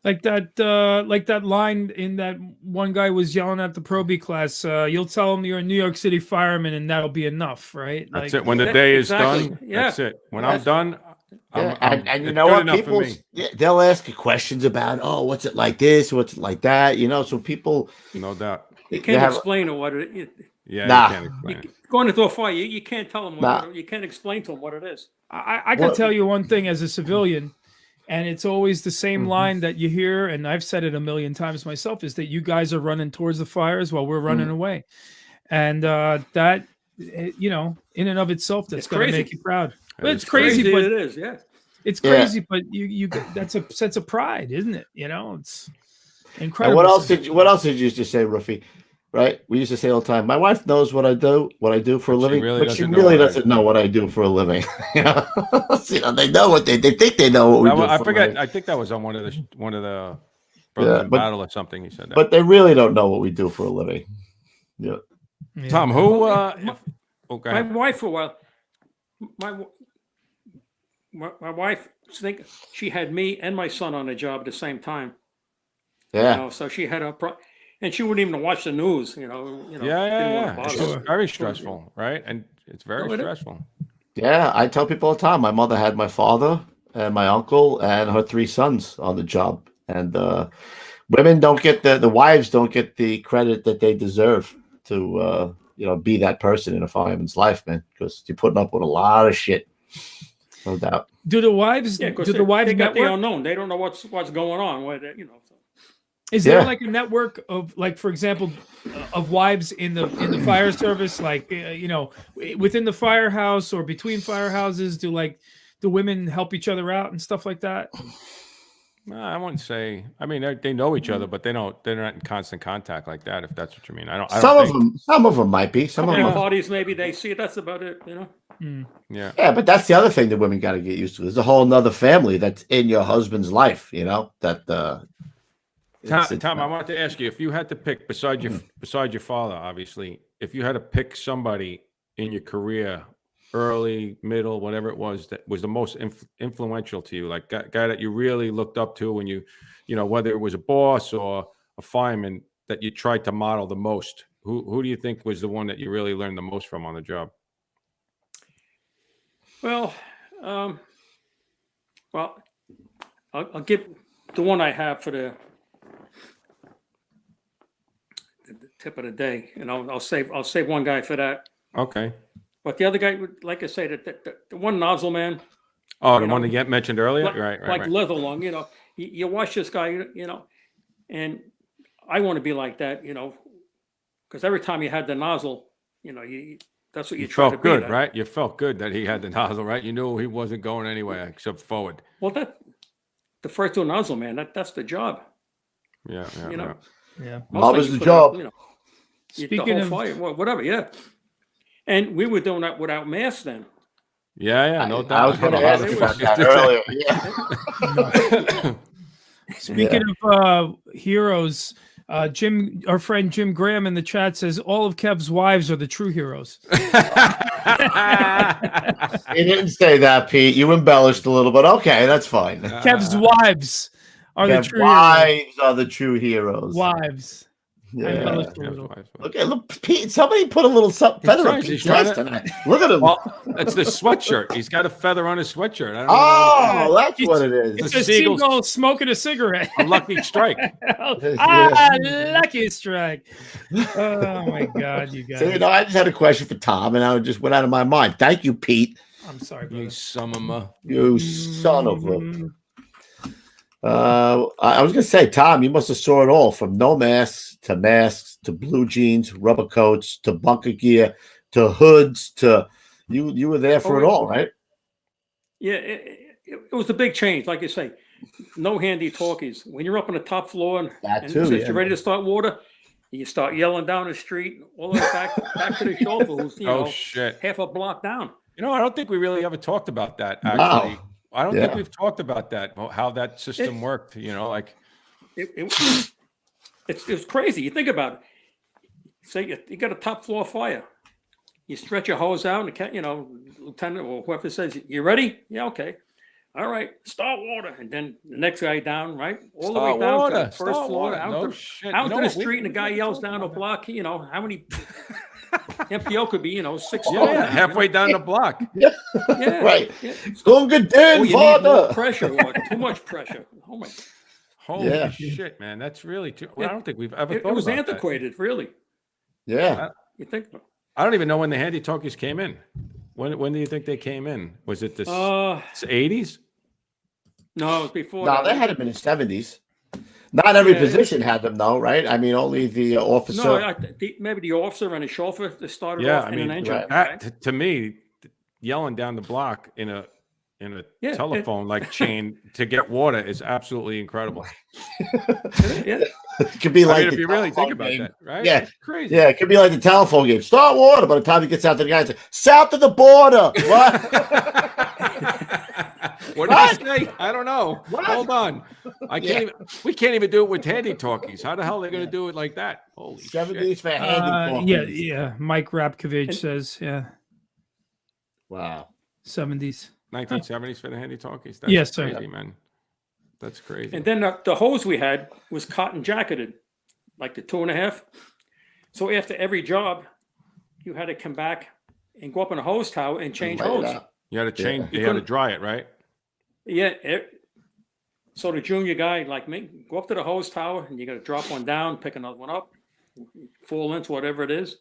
Like that line in that one guy was yelling at the Pro-B class. You'll tell him you're a New York City fireman, and that'll be enough, right? That's it. When the day is done, that's it. When I'm done, and you know what? People, they'll ask you questions about, what's it like this? What's it like that? So people, no doubt, you can't explain what it is. Yeah, you can't explain it. Going into a fire, you can't tell them you can't explain to them what it is. I can tell you one thing as a civilian. And it's always the same line that you hear, and I've said it a million times myself, is that you guys are running towards the fires while we're running away. And that, in and of itself, that's going to make you proud. But it's crazy, but it is, yeah. It's crazy, but you that's a sense of pride, isn't it? It's incredible. And what else did you used to say, Ruffy? Right? We used to say all the time, my wife knows what I do for a living, but she really doesn't know what I do for a living. They know what they think they know what we do. I forget. I think that was on one of the Brothers in Battle or something. He said that, but they really don't know what we do for a living. Yeah. Tom, who? My wife for a while. My wife, think she had me and my son on a job at the same time. Yeah. So she had and she wouldn't even watch the news, Yeah. It's very stressful, right? And it's very stressful. Yeah, I tell people all the time. My mother had my father and my uncle and her 3 sons on the job, and women don't get the wives don't get the credit that they deserve to be that person in a fireman's life, man. Because you're putting up with a lot of shit, no doubt. Do the wives? Yeah, do the wives they got the network? unknown? They don't know what's going on. So. Is there like a network of, like, for example, of wives in the fire service, like, within the firehouse or between firehouses? Do women help each other out and stuff like that? I wouldn't say. I mean, they know each other, but they're not in constant contact like that. If that's what you mean, I don't. Some of them might be. Some of them parties, maybe they see it. That's about it. Yeah. Yeah, but that's the other thing that women got to get used to. There's a whole nother family that's in your husband's life. That. Tom, I wanted to ask you, if you had to pick beside your father, obviously, if you had to pick somebody in your career, early, middle, whatever it was, that was the most influential to you, like guy that you really looked up to when you whether it was a boss or a fireman that you tried to model the most, who do you think was the one that you really learned the most from on the job? Well, I'll give the one I have for the tip of the day, and I'll save one guy for that. Okay. But the other guy, like I say, the one nozzle man. Oh, the one that you mentioned earlier, right. leather lung. You watch this guy, and I want to be like that, because every time you had the nozzle, that's what you try to be. Felt good, right? You felt good that he had the nozzle, right? You knew he wasn't going anywhere except forward. Well, the first two nozzle man, that's the job. Yeah. Love is the job. Speaking of fire, whatever, yeah. And we were doing that without masks then. Yeah, no doubt. I was going to ask you about that earlier. Yeah. Speaking of heroes, our friend Jim Graham in the chat says all of Kev's wives are the true heroes. He didn't say that, Pete. You embellished a little, but okay, that's fine. Kev's wives are the true wives heroes. Are the true heroes. Wives. Yeah. Look, Pete. Somebody put a little feather on Pete's chest tonight. Look at him. Well, that's the sweatshirt. He's got a feather on his sweatshirt. That's what it is. It's a seagull smoking a cigarette. A lucky strike. Lucky strike. Oh my God, you guys. So, I just had a question for Tom, and I just went out of my mind. Thank you, Pete. I'm sorry, you son of a. You son of a. I was gonna say, Tom, you must have saw it all, from no masks to blue jeans, rubber coats to bunker gear to hoods to you were there for it all, right? Yeah, it was a big change. Like you say, no handy talkies. When you're up on the top floor and you're ready to start water, you start yelling down the street all the way back to the chauffeur who's half a block down. I don't think we really ever talked about that, actually. Wow. I don't think we've talked about that, how that system worked. It's crazy. You think about it. Say you got a top floor fire. You stretch your hose out, and lieutenant or whoever says, "You ready?" Yeah, okay. All right, start water, and then the next guy down, right, all the way down to the first floor, out to the street, and the guy yells down the block. How many MPO could be, 6 halfway down the block. Right. Going good, Dan. More pressure or too much pressure. Oh my. Holy shit, man! That's really too. I don't think we've ever. It was antiquated, really. Yeah. You think? I don't even know when the handy talkies came in. When do you think they came in? Was it the 80s? No, it was before. No, they had them in the 70s. Not every position had them, though, right? I mean, only the officer. No, maybe the officer and the chauffeur that started off in an engine. Right. To me, yelling down the block in a telephone chain to get water is absolutely incredible. It could be like if you really think about that, right? Yeah, it's crazy. Yeah, it could be like the telephone game. Start water. By the time he gets out to the guy, says, south of the border. What? What did you say? I don't know. What? Hold on. We can't even do it with handy talkies. How the hell are they going to do it like that? Holy 70s shit. for handy talkies. Yeah. Mike Rapkovich says, Wow. 70s. 1970s for the handy talkies. That's yes, crazy, sir. Man. That's crazy. And then the hose we had was cotton jacketed, like the 2.5. So after every job, you had to come back and go up in a hose tower and change hose. You had to change. You had to dry it, right? Yeah. So the junior guy like me, go up to the hose tower and you got to drop one down, pick another one up, 4 lengths, whatever it is.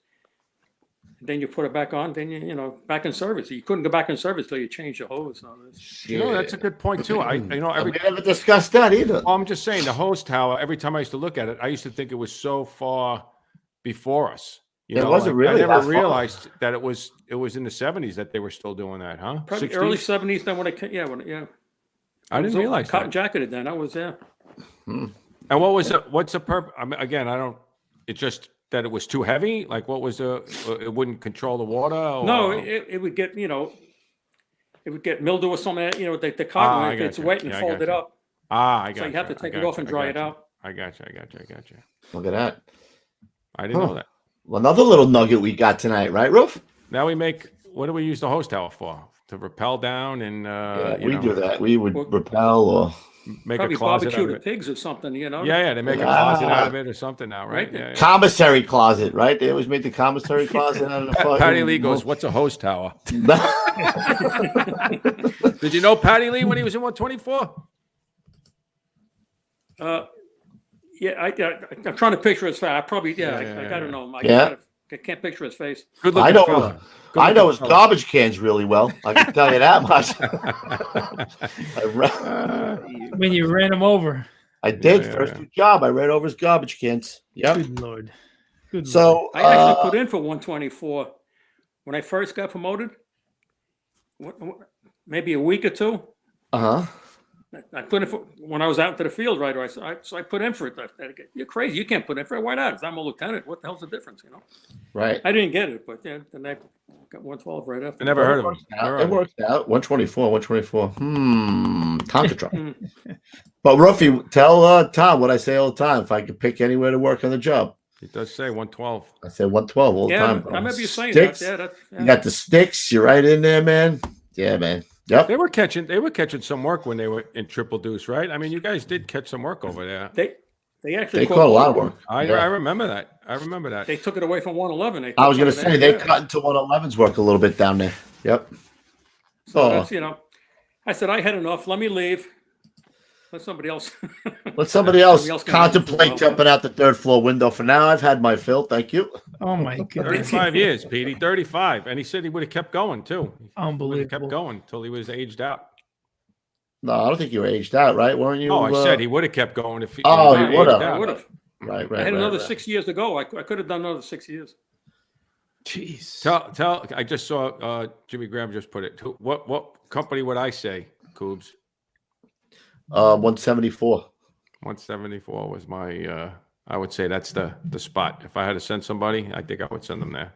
then you put it back on, then you know, back in service. You couldn't go back in service till you change the hose. You know, that's a good point too. We never discussed that either. I'm just saying the hose tower, every time I used to look at it, I used to think it was so far before us. It wasn't really. I never realized that it was in the 70s that they were still doing that, huh? Probably 60s? early 70s. Then when I I didn't realize cotton that. jacketed then. I was there. And what was it? What's the purpose? I mean, again, I don't. It's just that it was too heavy. Like, what was it wouldn't control the water? Or? No, it would get, you know, it would get mildew or something. You know, the cotton, if it's wet and folded up. I got so you have to take it off and dry it out. I got you. Look at that. I didn't know that. Well, another little nugget we got tonight, right, Roof? Now we make. What do we use the hose tower for? To rappel down and we do that. We would rappel or make probably a closet barbecue out the of it. pigs or something, you know. Yeah, they make a closet out of it or something now, right? Yeah. Commissary closet, right? They always make the commissary closet out of the fucking. Patty Lee goes, "What's a hose tower?" Did you know Patty Lee when he was in 124? Yeah, I'm trying to picture his face. I probably, I don't know. I can't picture his face. Good looking fella. I know his garbage cans really well. I can tell you that much. When you ran him over. I did. First job. I ran over his garbage cans. Yep. Good Lord. Good so Lord. I actually put in for 124 when I first got promoted. Maybe a week or two. I put in for when I was out to the field right away. So I put in for it. You're crazy. You can't put in for it. Why not? I'm a lieutenant. What the hell's the difference? You know. Right. I didn't get it, but then I got 112 right after. I never heard of him. It worked out. 124. Tonka truck. But Ruffy, tell Tom what I say all the time. If I could pick anywhere to work on the job. It does say 112. I say 112 all the time. I remember you saying that. Yeah, You got the sticks. You're right in there, man. Yeah, man. Yep. They were catching some work when they were in Triple Deuce, right? I mean, you guys did catch some work over there. They actually caught a lot of work. I remember that. They took it away from 111. I was going to say they cut into 111's work a little bit down there. Yep. So that's, you know, I said I had enough. Let me leave. Let somebody else. Let somebody else contemplate jumping out the third floor window. For now, I've had my fill. Thank you. Oh my God. 35 years, Petey. 35, and he said he would have kept going too. Unbelievable. Kept going until he was aged out. No, I don't think you were aged out, right? Weren't you? Oh, I said he would have kept going if he. He would have. Right. I had another 6 years to go. I could have done another 6 years. Jeez. Tell. I just saw Jimmy Graham just put it. What company would I say, Coobs? 174. 174 was my. I would say that's the spot. If I had to send somebody, I think I would send them there.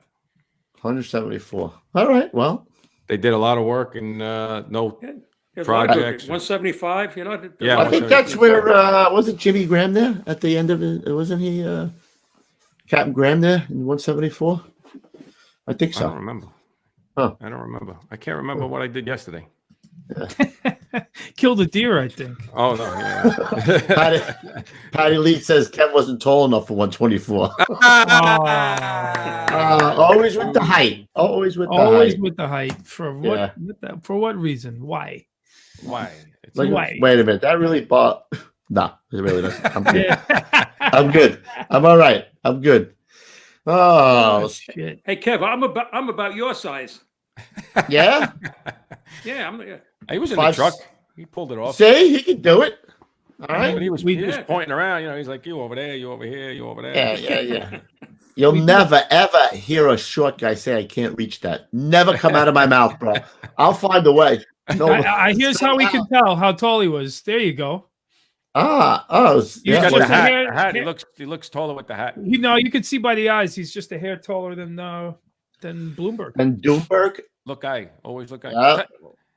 174. All right. Well, they did a lot of work and no projects. 175. You know. Yeah. I think that's where wasn't Jimmy Graham there at the end of it? Wasn't he Captain Graham there in 174? I think so. I don't remember. Huh. I don't remember. I can't remember what I did yesterday. Yeah. Killed a deer, I think. Oh no! Yeah. Patty Lee says Kev wasn't tall enough for 124. Always with the height. Always with the height. For what? Yeah. For what reason? Why? Why? Why? Wait a minute. That really bought. No, it really doesn't. I'm good. I'm good. I'm all right. I'm good. Oh shit! Hey Kev, I'm about your size. Yeah. Yeah, he was in the truck. He pulled it off. See, he can do it. All right. But he was pointing around. You know, he's like, "You over there, you over here, you over there." Yeah. You'll never ever hear a short guy say, "I can't reach that." Never come out of my mouth, bro. I'll find a way. No. Here's how we can tell how tall he was. There you go. He's got the hat. He looks taller with the hat. You know, you can see by the eyes. He's just a hair taller than Bloomberg. And Doomberg. Always look.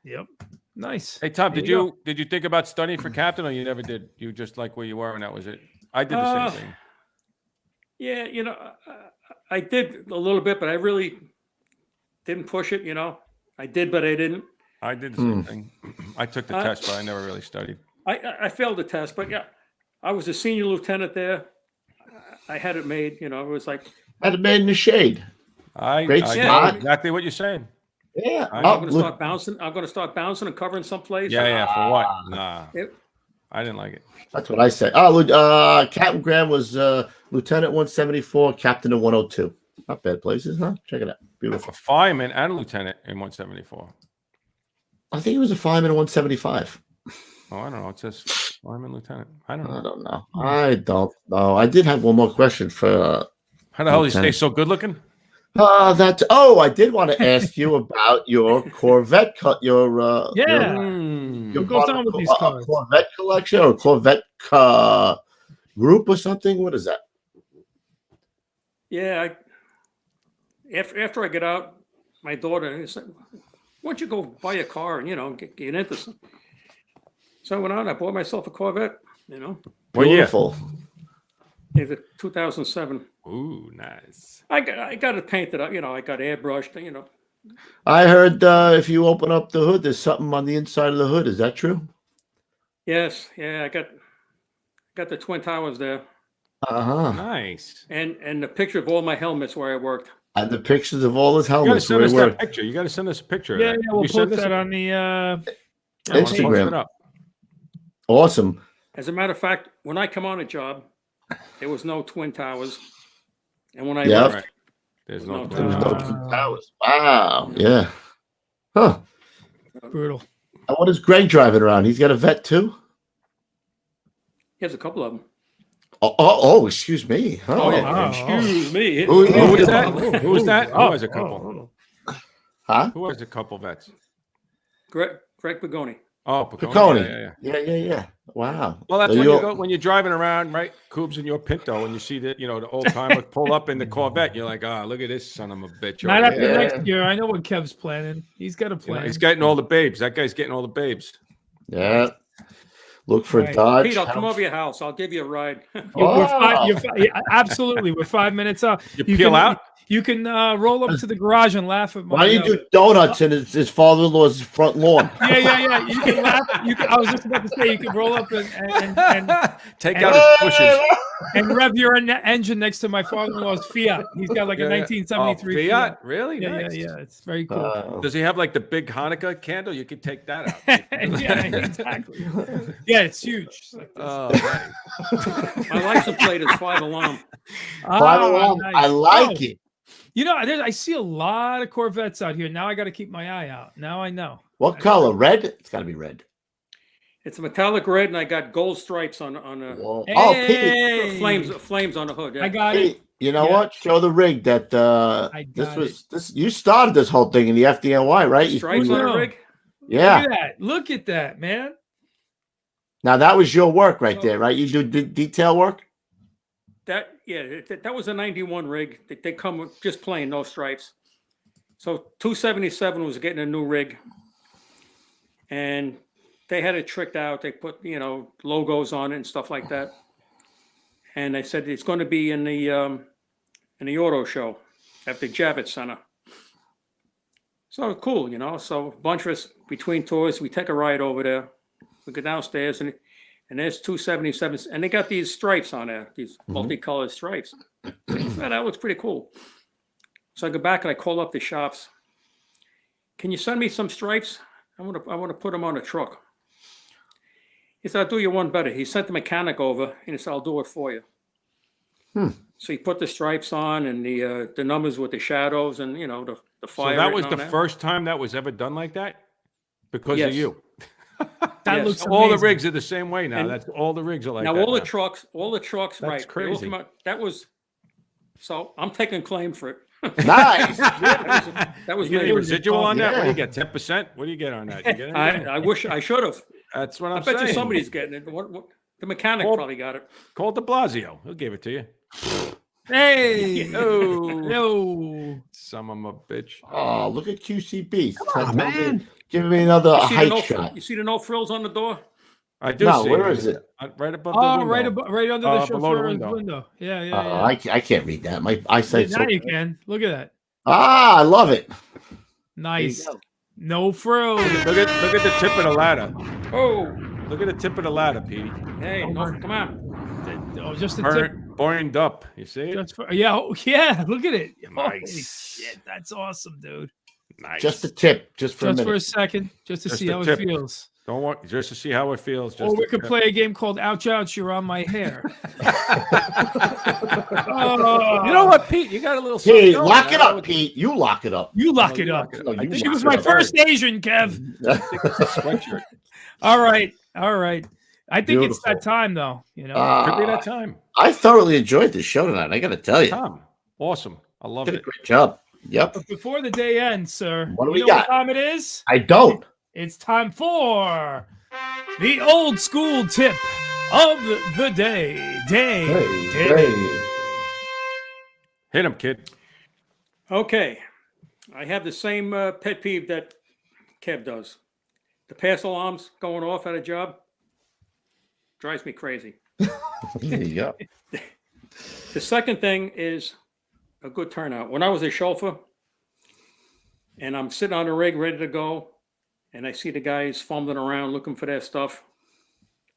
Yep. Nice. Hey Tom, did you think about studying for captain, or you never did? You just like where you were, and that was it. I did the same thing. Yeah, you know, I did a little bit, but I really didn't push it. You know, I did, but I didn't. I did the same thing. I took the test, but I never really studied. I failed the test, but yeah, I was a senior lieutenant there. I had it made. You know, it was like had it made in the shade. Great spot. Exactly what you're saying. Yeah, I'm going to start bouncing. I'm going to start bouncing and covering someplace. Yeah. For what? Nah, I didn't like it. That's what I said. Captain Graham was Lieutenant 174, Captain of 102. Not bad places, huh? Check it out. Beautiful. A fireman and a lieutenant in 174. I think he was a fireman in 175. Oh, I don't know. It says fireman, lieutenant. I don't I know. don't know. I don't know. I did have one more question for. How the hell do you stay so good looking? I did want to ask you about your Corvette your What goes on with these cars? Corvette collection or Corvette group or something. What is that? Yeah, after I get out, my daughter said, "Why don't you go buy a car and get into some?" So I went out. I bought myself a Corvette. Beautiful. It's a 2007. Ooh, nice. I got it painted up. I got airbrushed. I heard if you open up the hood, there's something on the inside of the hood. Is that true? Yes. Yeah. I got the twin towers there. Nice. And the picture of all my helmets where I worked. And the pictures of all his You got to helmets. send us that picture. You got to send us a picture. Yeah, of that. we'll You post send us that a- on the Instagram. Awesome. As a matter of fact, when I come on a job, there was no twin towers, and when I Yep. left, There's no. There was no two towers. Wow. Yeah. Huh. brutal. And what is Greg driving around? He's got a vet too? he has a couple of them. Oh, excuse me. Oh, yeah. wow. Excuse me. Who Who is that? Who is that? Who has a Oh, couple? Huh? Who has a couple vets? Greg Pagoni. Oh, Piconi. Yeah. Yeah. Wow. Well, that's So when you're driving around, right? Coobs in your Pinto, and you see the old timer pull up in the Corvette. You're like, look at this son of a bitch. Not over after here." next year. I know what Kev's planning. He's got a plan. He's getting all the babes. That guy's getting all the babes. Yeah. Look for Right. Dodge. Pete, I'll come over your house. I'll give you a ride. Absolutely. We're 5 minutes out. You peel out? You can roll up to the garage and laugh at my. Why don't you do donuts in his father-in-law's front lawn? Yeah. You can laugh. I was just about to say you can roll up and Take out his bushes. and rev your engine next to my father-in-law's Fiat. He's got like a 1973 Oh, Fiat? Really? Yeah, Nice. yeah. It's very cool. Does he have like the big Hanukkah candle? You could take that out. Yeah, exactly. Yeah, it's huge. It's like this. Oh, nice. My license plate is 5 alarm. Five alarm. Nice. I like it. I see a lot of Corvettes out here. Now I got to keep my eye out. Now I know. What color? Red? It's got to be red. It's a metallic red, and I got gold stripes on the Whoa. Hey! Oh, Pete. flames on the hood. Yeah. I got it. Pete, you know Yeah. what? Show the rig that I this got was this. You started this whole thing in the FDNY, right? Stripes Who on the knows? rig. Yeah. Look at that, man. Now that was your work right there, right? You do detail work. That was a 91 rig. They come with just plain, no stripes. So 277 was getting a new rig, and they had it tricked out. They put logos on it and stuff like that. And they said it's going to be in the auto show at the Javits Center. So cool, So a bunch of us between tours, we take a ride over there. We go downstairs and there's 277s, and they got these stripes on there, these multicolored stripes. That looks pretty cool. So I go back and I call up the shops. Can you send me some stripes? I want to put them on a truck. He said, I'll do you one better. He sent the mechanic over and he said, I'll do it for you. So he put the stripes on and the numbers with the shadows and the fire. So that was the first time that was ever done like that? Because of Yes. you. That Yes. looks All the amazing. rigs are the same way now. And- That's all the rigs are like Now that. all the trucks, That's right? they all crazy. come out- That was so. I'm taking claim for it. Nice. That was You get me. any residual on that? What do you Yeah. get? 10%? What do you get on that? You get anything? I wish I should have. That's what I I'm bet saying. you somebody's getting it. The mechanic Well- probably got it. Call De Blasio. He'll give it to you. Hey, Oh, no. some of a bitch. Oh, look at QCB. Man. Give me another You see the height no- shot. You see the no frills on the door? I do No, see where is it? Right above the Oh, window. right under the below the chauffeur's window. window. Yeah, yeah. Oh, I can't read that. My eyesight's Now so. you can. Look at that. I love it. Nice. go. No frills. Look at the tip of the ladder. Oh, Look at the tip of the ladder, Petey. hey, no, come on. Oh, just the tip. Burned up. You see it? Just for, yeah, yeah. Look at it. Holy Nice. shit, that's awesome, dude. Nice. Just the tip, just for a Just minute. for a second, just to Just see the how tip. it feels. Don't want just to see how it feels. Just or we could play a game called Ouch Ouch, You're on My Hair. You know what, Pete? You got a little. Hey, lock it up, Pete. You lock it up. You lock it up. No, you She lock was it my up. first Asian, Kev. Sweatshirt. All right. I think it's Beautiful. that time, though. You know, Could be that time. I thoroughly enjoyed this show tonight. I got to tell you, Tom, awesome. I love did a it. great job. Yep. but before the day ends, sir, What do you we know got? what time it is? I don't. It's time for the old school tip of the day. Hit him, kid. Okay. I have the same pet peeve that Kev does. The pass alarms going off at a job drives me crazy. There you go. The second thing is a good turnout. When I was a chauffeur and I'm sitting on the rig ready to go and I see the guys fumbling around looking for their stuff,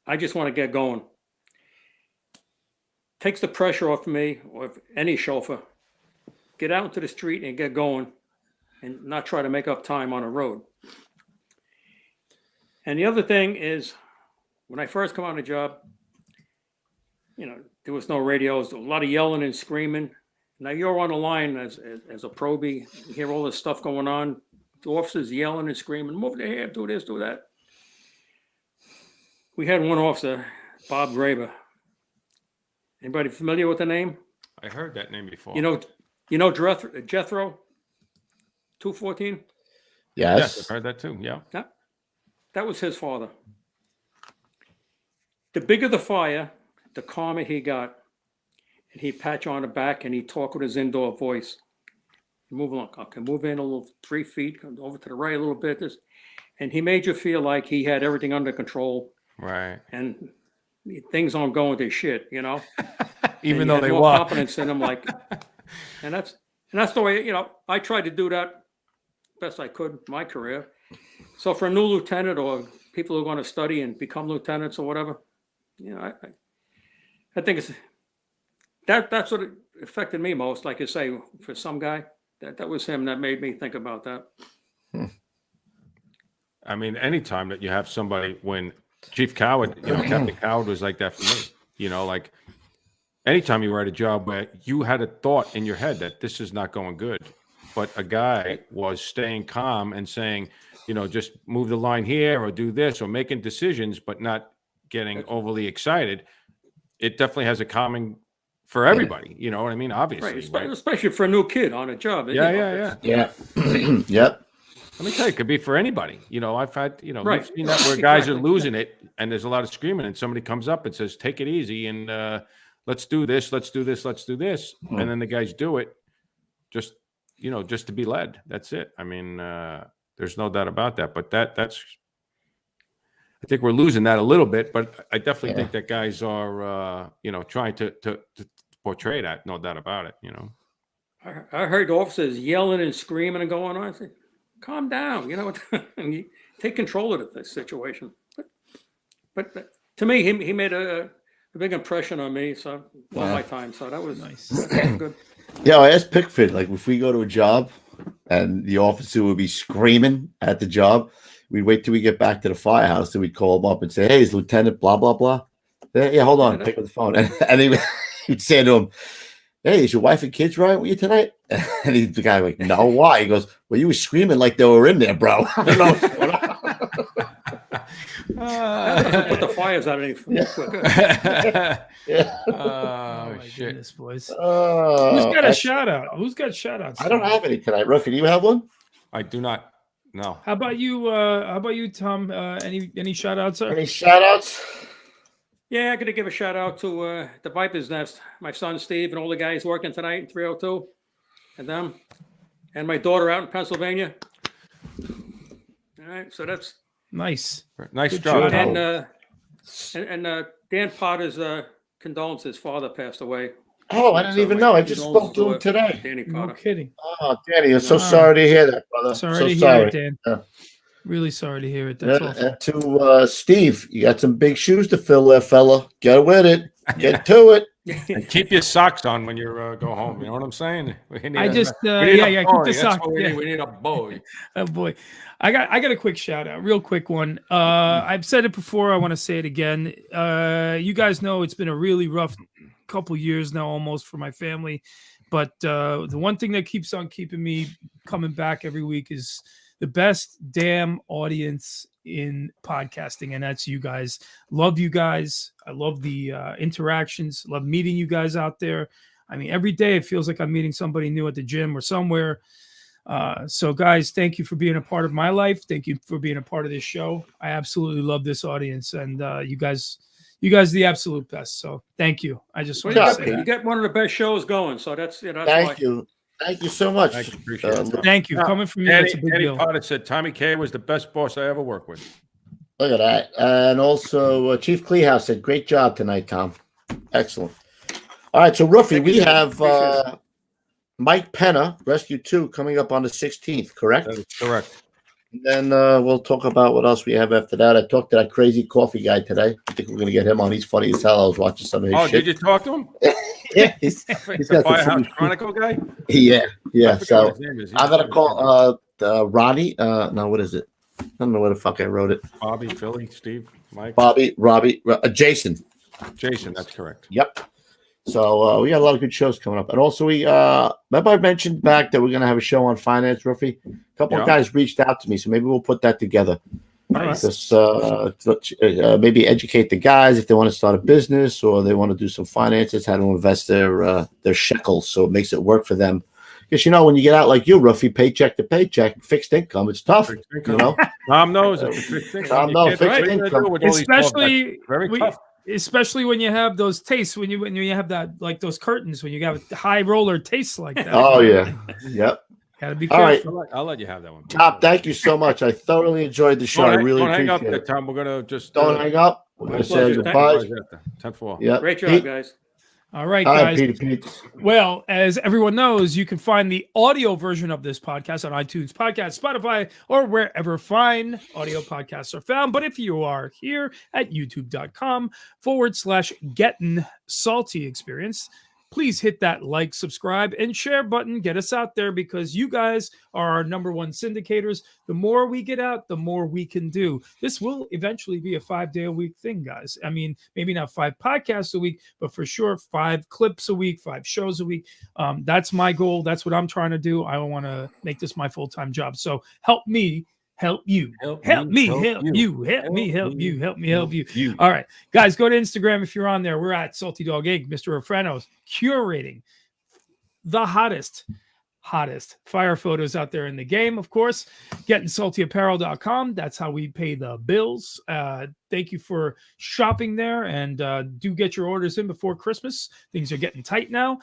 I just want to get going. Takes the pressure off me or if any chauffeur. Get out into the street and get going and not try to make up time on a road. And the other thing is when I first come on the job, you know, there was no radios, a lot of yelling and screaming. Now you're on the line as a probie, you hear all this stuff going on. The officers yelling and screaming, move their hair, do this, do that. We had one officer, Bob Graber. Anybody familiar with the name? I heard that name before. You know Jethro, 214? Yes, Yes. I've heard that too. Yeah. That was his father. The bigger the fire, the calmer he got. And he'd patch on the back and he'd talk with his indoor voice. Move along. Okay, move in a little 3 feet, come over to the right a little bit. And he made you feel like he had everything under control Right. and things aren't going to shit, you know? Even And though you had they more were. confidence in him, like, and that's the way, you know, I tried to do that best I could in my career. So for a new lieutenant or people who are going to study and become lieutenants or whatever, you know, I think it's that's what it affected me most. Like I say, for some guy, that was him that made me think about that. I mean, anytime that you have somebody when Chief Coward, you know, Captain Coward was like that for me, you know, like anytime you were at a job where you had a thought in your head that this is not going good, but a guy was staying calm and saying, you know, just move the line here or do this or making decisions, but not getting overly excited. It definitely has a calming for everybody. You know what I mean? Obviously. Right, especially for a new kid on a job. Yeah. Yeah. Yep. Let me tell you, it could be for anybody. You know, I've had, you know, Right. we've seen that where guys Exactly. are losing it and there's a lot of screaming and somebody comes up and says, take it easy and let's do this, let's do this, let's do this. And then the guys do it just, you know, just to be led. That's it. I mean, there's no doubt about that. But that's, I think we're losing that a little bit, but I definitely think that guys are, you know, trying to portray that. No doubt about it, you know. I heard officers yelling and screaming and going on. I said, calm down, you know, and you take control of the situation. But to me, he made a big impression on me. So my time. So that was Nice. that was good. Yeah, I asked Pickford, like, if we go to a job and the officer would be screaming at the job, we'd wait till we get back to the firehouse and we'd call him up and say, hey, is Lieutenant blah, blah, blah. Yeah, hold on, pick up the phone. And he'd say to him, hey, is your wife and kids right with you tonight? And the guy like, no, why? He goes, well, you were screaming like they were in there, bro. I don't know what's going on. Put the fires out any quicker. Oh, my shit. goodness, boys. Who's got a shout out? Who's got shout outs? I don't have any tonight. Ruffy, do you have one? I do not. No. How about you, Tom? Any shout outs, sir? Any shout outs? Yeah, I got to give a shout out to the Viper's Nest, my son Steve, and all the guys working tonight in 302, and them, and my daughter out in Pennsylvania. All right, so that's Nice Good job. job. and Dan Potter's condolences. His father passed away. Oh, I didn't even know. I just spoke to him today. Danny No Potter. kidding. Oh, Danny, I'm so Wow. sorry to hear that, brother. Sorry to so hear it, Dan. Yeah. Really sorry to hear it. That's awful. And to Steve, you got some big shoes to fill there, fella. Get with it. Get to it. And keep your socks on when you go home. You know what I'm saying? I just keep the sock. We need a boy. Oh boy, I got a quick shout out, real quick one. I've said it before. I want to say it again. You guys know it's been a really rough couple years now, almost, for my family. But the one thing that keeps on keeping me coming back every week is the best damn audience in podcasting, and that's you guys. Love you guys. I love the interactions. Love meeting you guys out there. I mean, every day it feels like I'm meeting somebody new at the gym or somewhere. So guys, thank you for being a part of my life. Thank you for being a part of this show. I absolutely love this audience, and you guys are the absolute best. So thank you. I just want to say you get one of the best shows going. So that's thank you. Thank you so much. Thank you. Appreciate it. Thank you. Coming from me, that's a big deal. Potter said Tommy K was the best boss I ever worked with. Look at that. And also, Chief Kleehouse said, great job tonight, Tom. Excellent. All right, so Ruffy, we have Mike Penna, Rescue 2, coming up on the 16th, correct? That is correct. And then we'll talk about what else we have after that. I talked to that crazy coffee guy today. I think we're going to get him on. He's funny as hell. I was watching some of his shit. Did you talk to him? Yeah, he's the Firehouse Chronicle guy? Yeah. So what his name is. I'm going to call Ronnie. No, what is it? I don't know where the fuck I wrote it. Bobby, Philly, Steve, Mike. Robbie, Jason. Jason, that's correct. Yep. So we got a lot of good shows coming up. And also remember I mentioned back that we're going to have a show on finance, Ruffy? A couple of guys reached out to me, so maybe we'll put that together. Nice. Just maybe educate the guys if they want to start a business or they want to do some finances, how to invest their shekels so it makes it work for them. Because, when you get out like you, Ruffy, paycheck to paycheck, fixed income, it's tough. Tom knows it. Tom knows fixed income. Especially very tough. Especially when you have those tastes, when you have that, like those curtains, when you have high roller tastes like that. Oh yeah, yep. Gotta be careful. All right. I'll let you have that one. Top, thank you so much. I thoroughly enjoyed the show. I really appreciate hang up it. there, Tom. We're gonna just don't hang up. We're gonna say goodbye. 10-4. Yeah. Great job, guys. All right, guys. Pete. Well, as everyone knows, you can find the audio version of this podcast on iTunes, Podcast, Spotify, or wherever fine audio podcasts are found. But if you are here at youtube.com/Gettin Salty Experience, please hit that like, subscribe, and share button. Get us out there because you guys are our #1 syndicators. The more we get out, the more we can do. This will eventually be a 5-day-a-week thing, guys. I mean, maybe not 5 podcasts a week, but for sure 5 clips a week, 5 shows a week. That's my goal. That's what I'm trying to do. I want to make this my full-time job. So help me. Help you. Help me. Help you. All right, guys, go to Instagram if you're on there. We're at Salty Dog Inc. Mr. Refrano's curating the hottest fire photos out there in the game, of course. GettinSaltyApparel.com. That's how we pay the bills. Thank you for shopping there, and do get your orders in before Christmas. Things are getting tight now.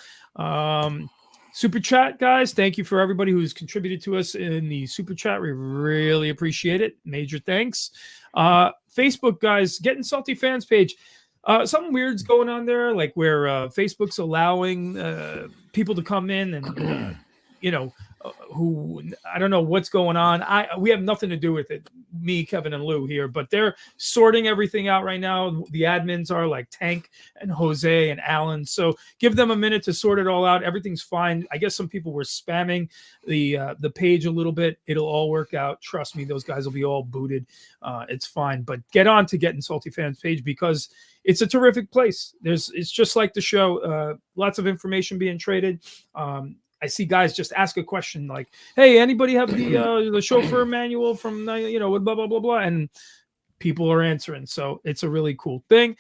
Super chat, guys. Thank you for everybody who's contributed to us in the super chat. We really appreciate it. Major thanks. Facebook, guys, Gettin Salty fans page. Something weird's going on there, like where Facebook's allowing people to come in and who I don't know what's going on. We have nothing to do with it, me, Kevin, and Lou here, but they're sorting everything out right now. The admins are like Tank and Jose and Alan. So give them a minute to sort it all out. Everything's fine. I guess some people were spamming the page a little bit. It'll all work out. Trust me, those guys will be all booted. It's fine. But get on to Gettin Salty fans page because it's a terrific place. It's just like the show. Lots of information being traded. I see guys just ask a question like, "Hey, anybody have the chauffeur manual from blah blah blah blah?" And people are answering. So it's a really cool thing.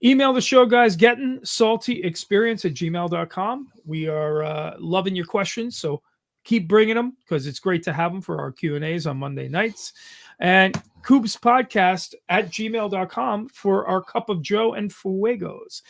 Email the show, guys. GettinSaltyExperience@gmail.com. We are loving your questions, so keep bringing them because it's great to have them for our Q&As on Monday nights. And coopspodcast@gmail.com for our Cup of Joe and Fuegos.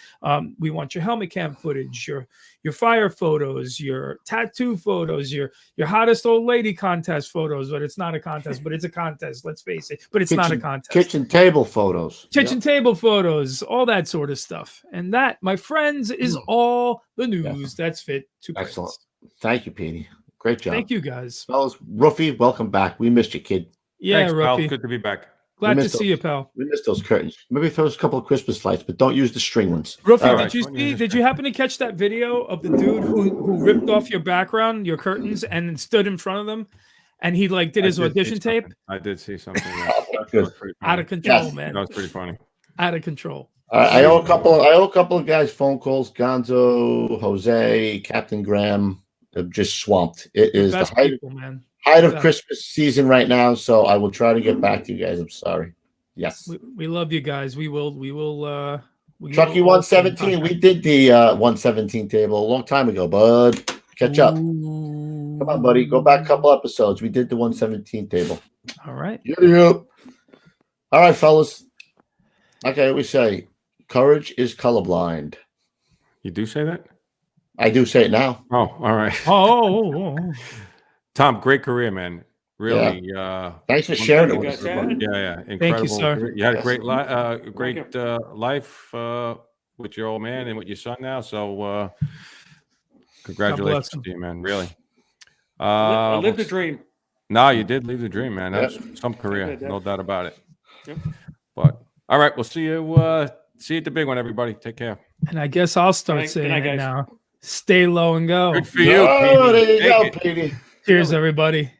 We want your helmet cam footage, your fire photos, your tattoo photos, your hottest old lady contest photos. But it's not a contest, but it's a contest. Let's face it. But it's not a contest. Kitchen table photos. Table photos, all that sort of stuff. And that, my friends, is all the news that's fit to print. Excellent. Thank you, Petey. Great job. Thank you, guys. Fellas, Ruffy, welcome back. We missed you, kid. Yeah, thanks, Ruffy. pal. Good to be back. Glad to see you, pal. We missed those curtains. Maybe throw a couple of Christmas lights, but don't use the string ones. Ruffy, did you happen to catch that video of the dude who ripped off your background, your curtains, and then stood in front of them, and he like did his audition tape? I did see something. Out of control, man. That was pretty funny. Out of control. I owe a couple of guys phone calls. Gonzo, Jose, Captain Graham, just swamped. It is the height of Christmas season right now, so I will try to get back to you guys. I'm sorry. Yes, we love you guys. We will. Truckee 117. We did the 117 table a long time ago, bud. Catch up. Come on, buddy. Go back a couple episodes. We did the 117 table. All right. Yep. All right, fellas. Okay, we say courage is colorblind. You do say that? I do say it now. Oh, all right. Oh. Tom, great career, man. Really. Yeah. Thanks for sharing it with us. Yeah. Incredible. Thank you, sir. You had a great life with your old man and with your son now. So congratulations to you, man. Really. I lived the dream. No, you did leave the dream, man. That's some career, no doubt about it. Yep. But all right, we'll see you at the big one, everybody. Take care. And I guess I'll start saying it now. Stay low and go. Good for you, Petey. There you go, Petey. Cheers, everybody.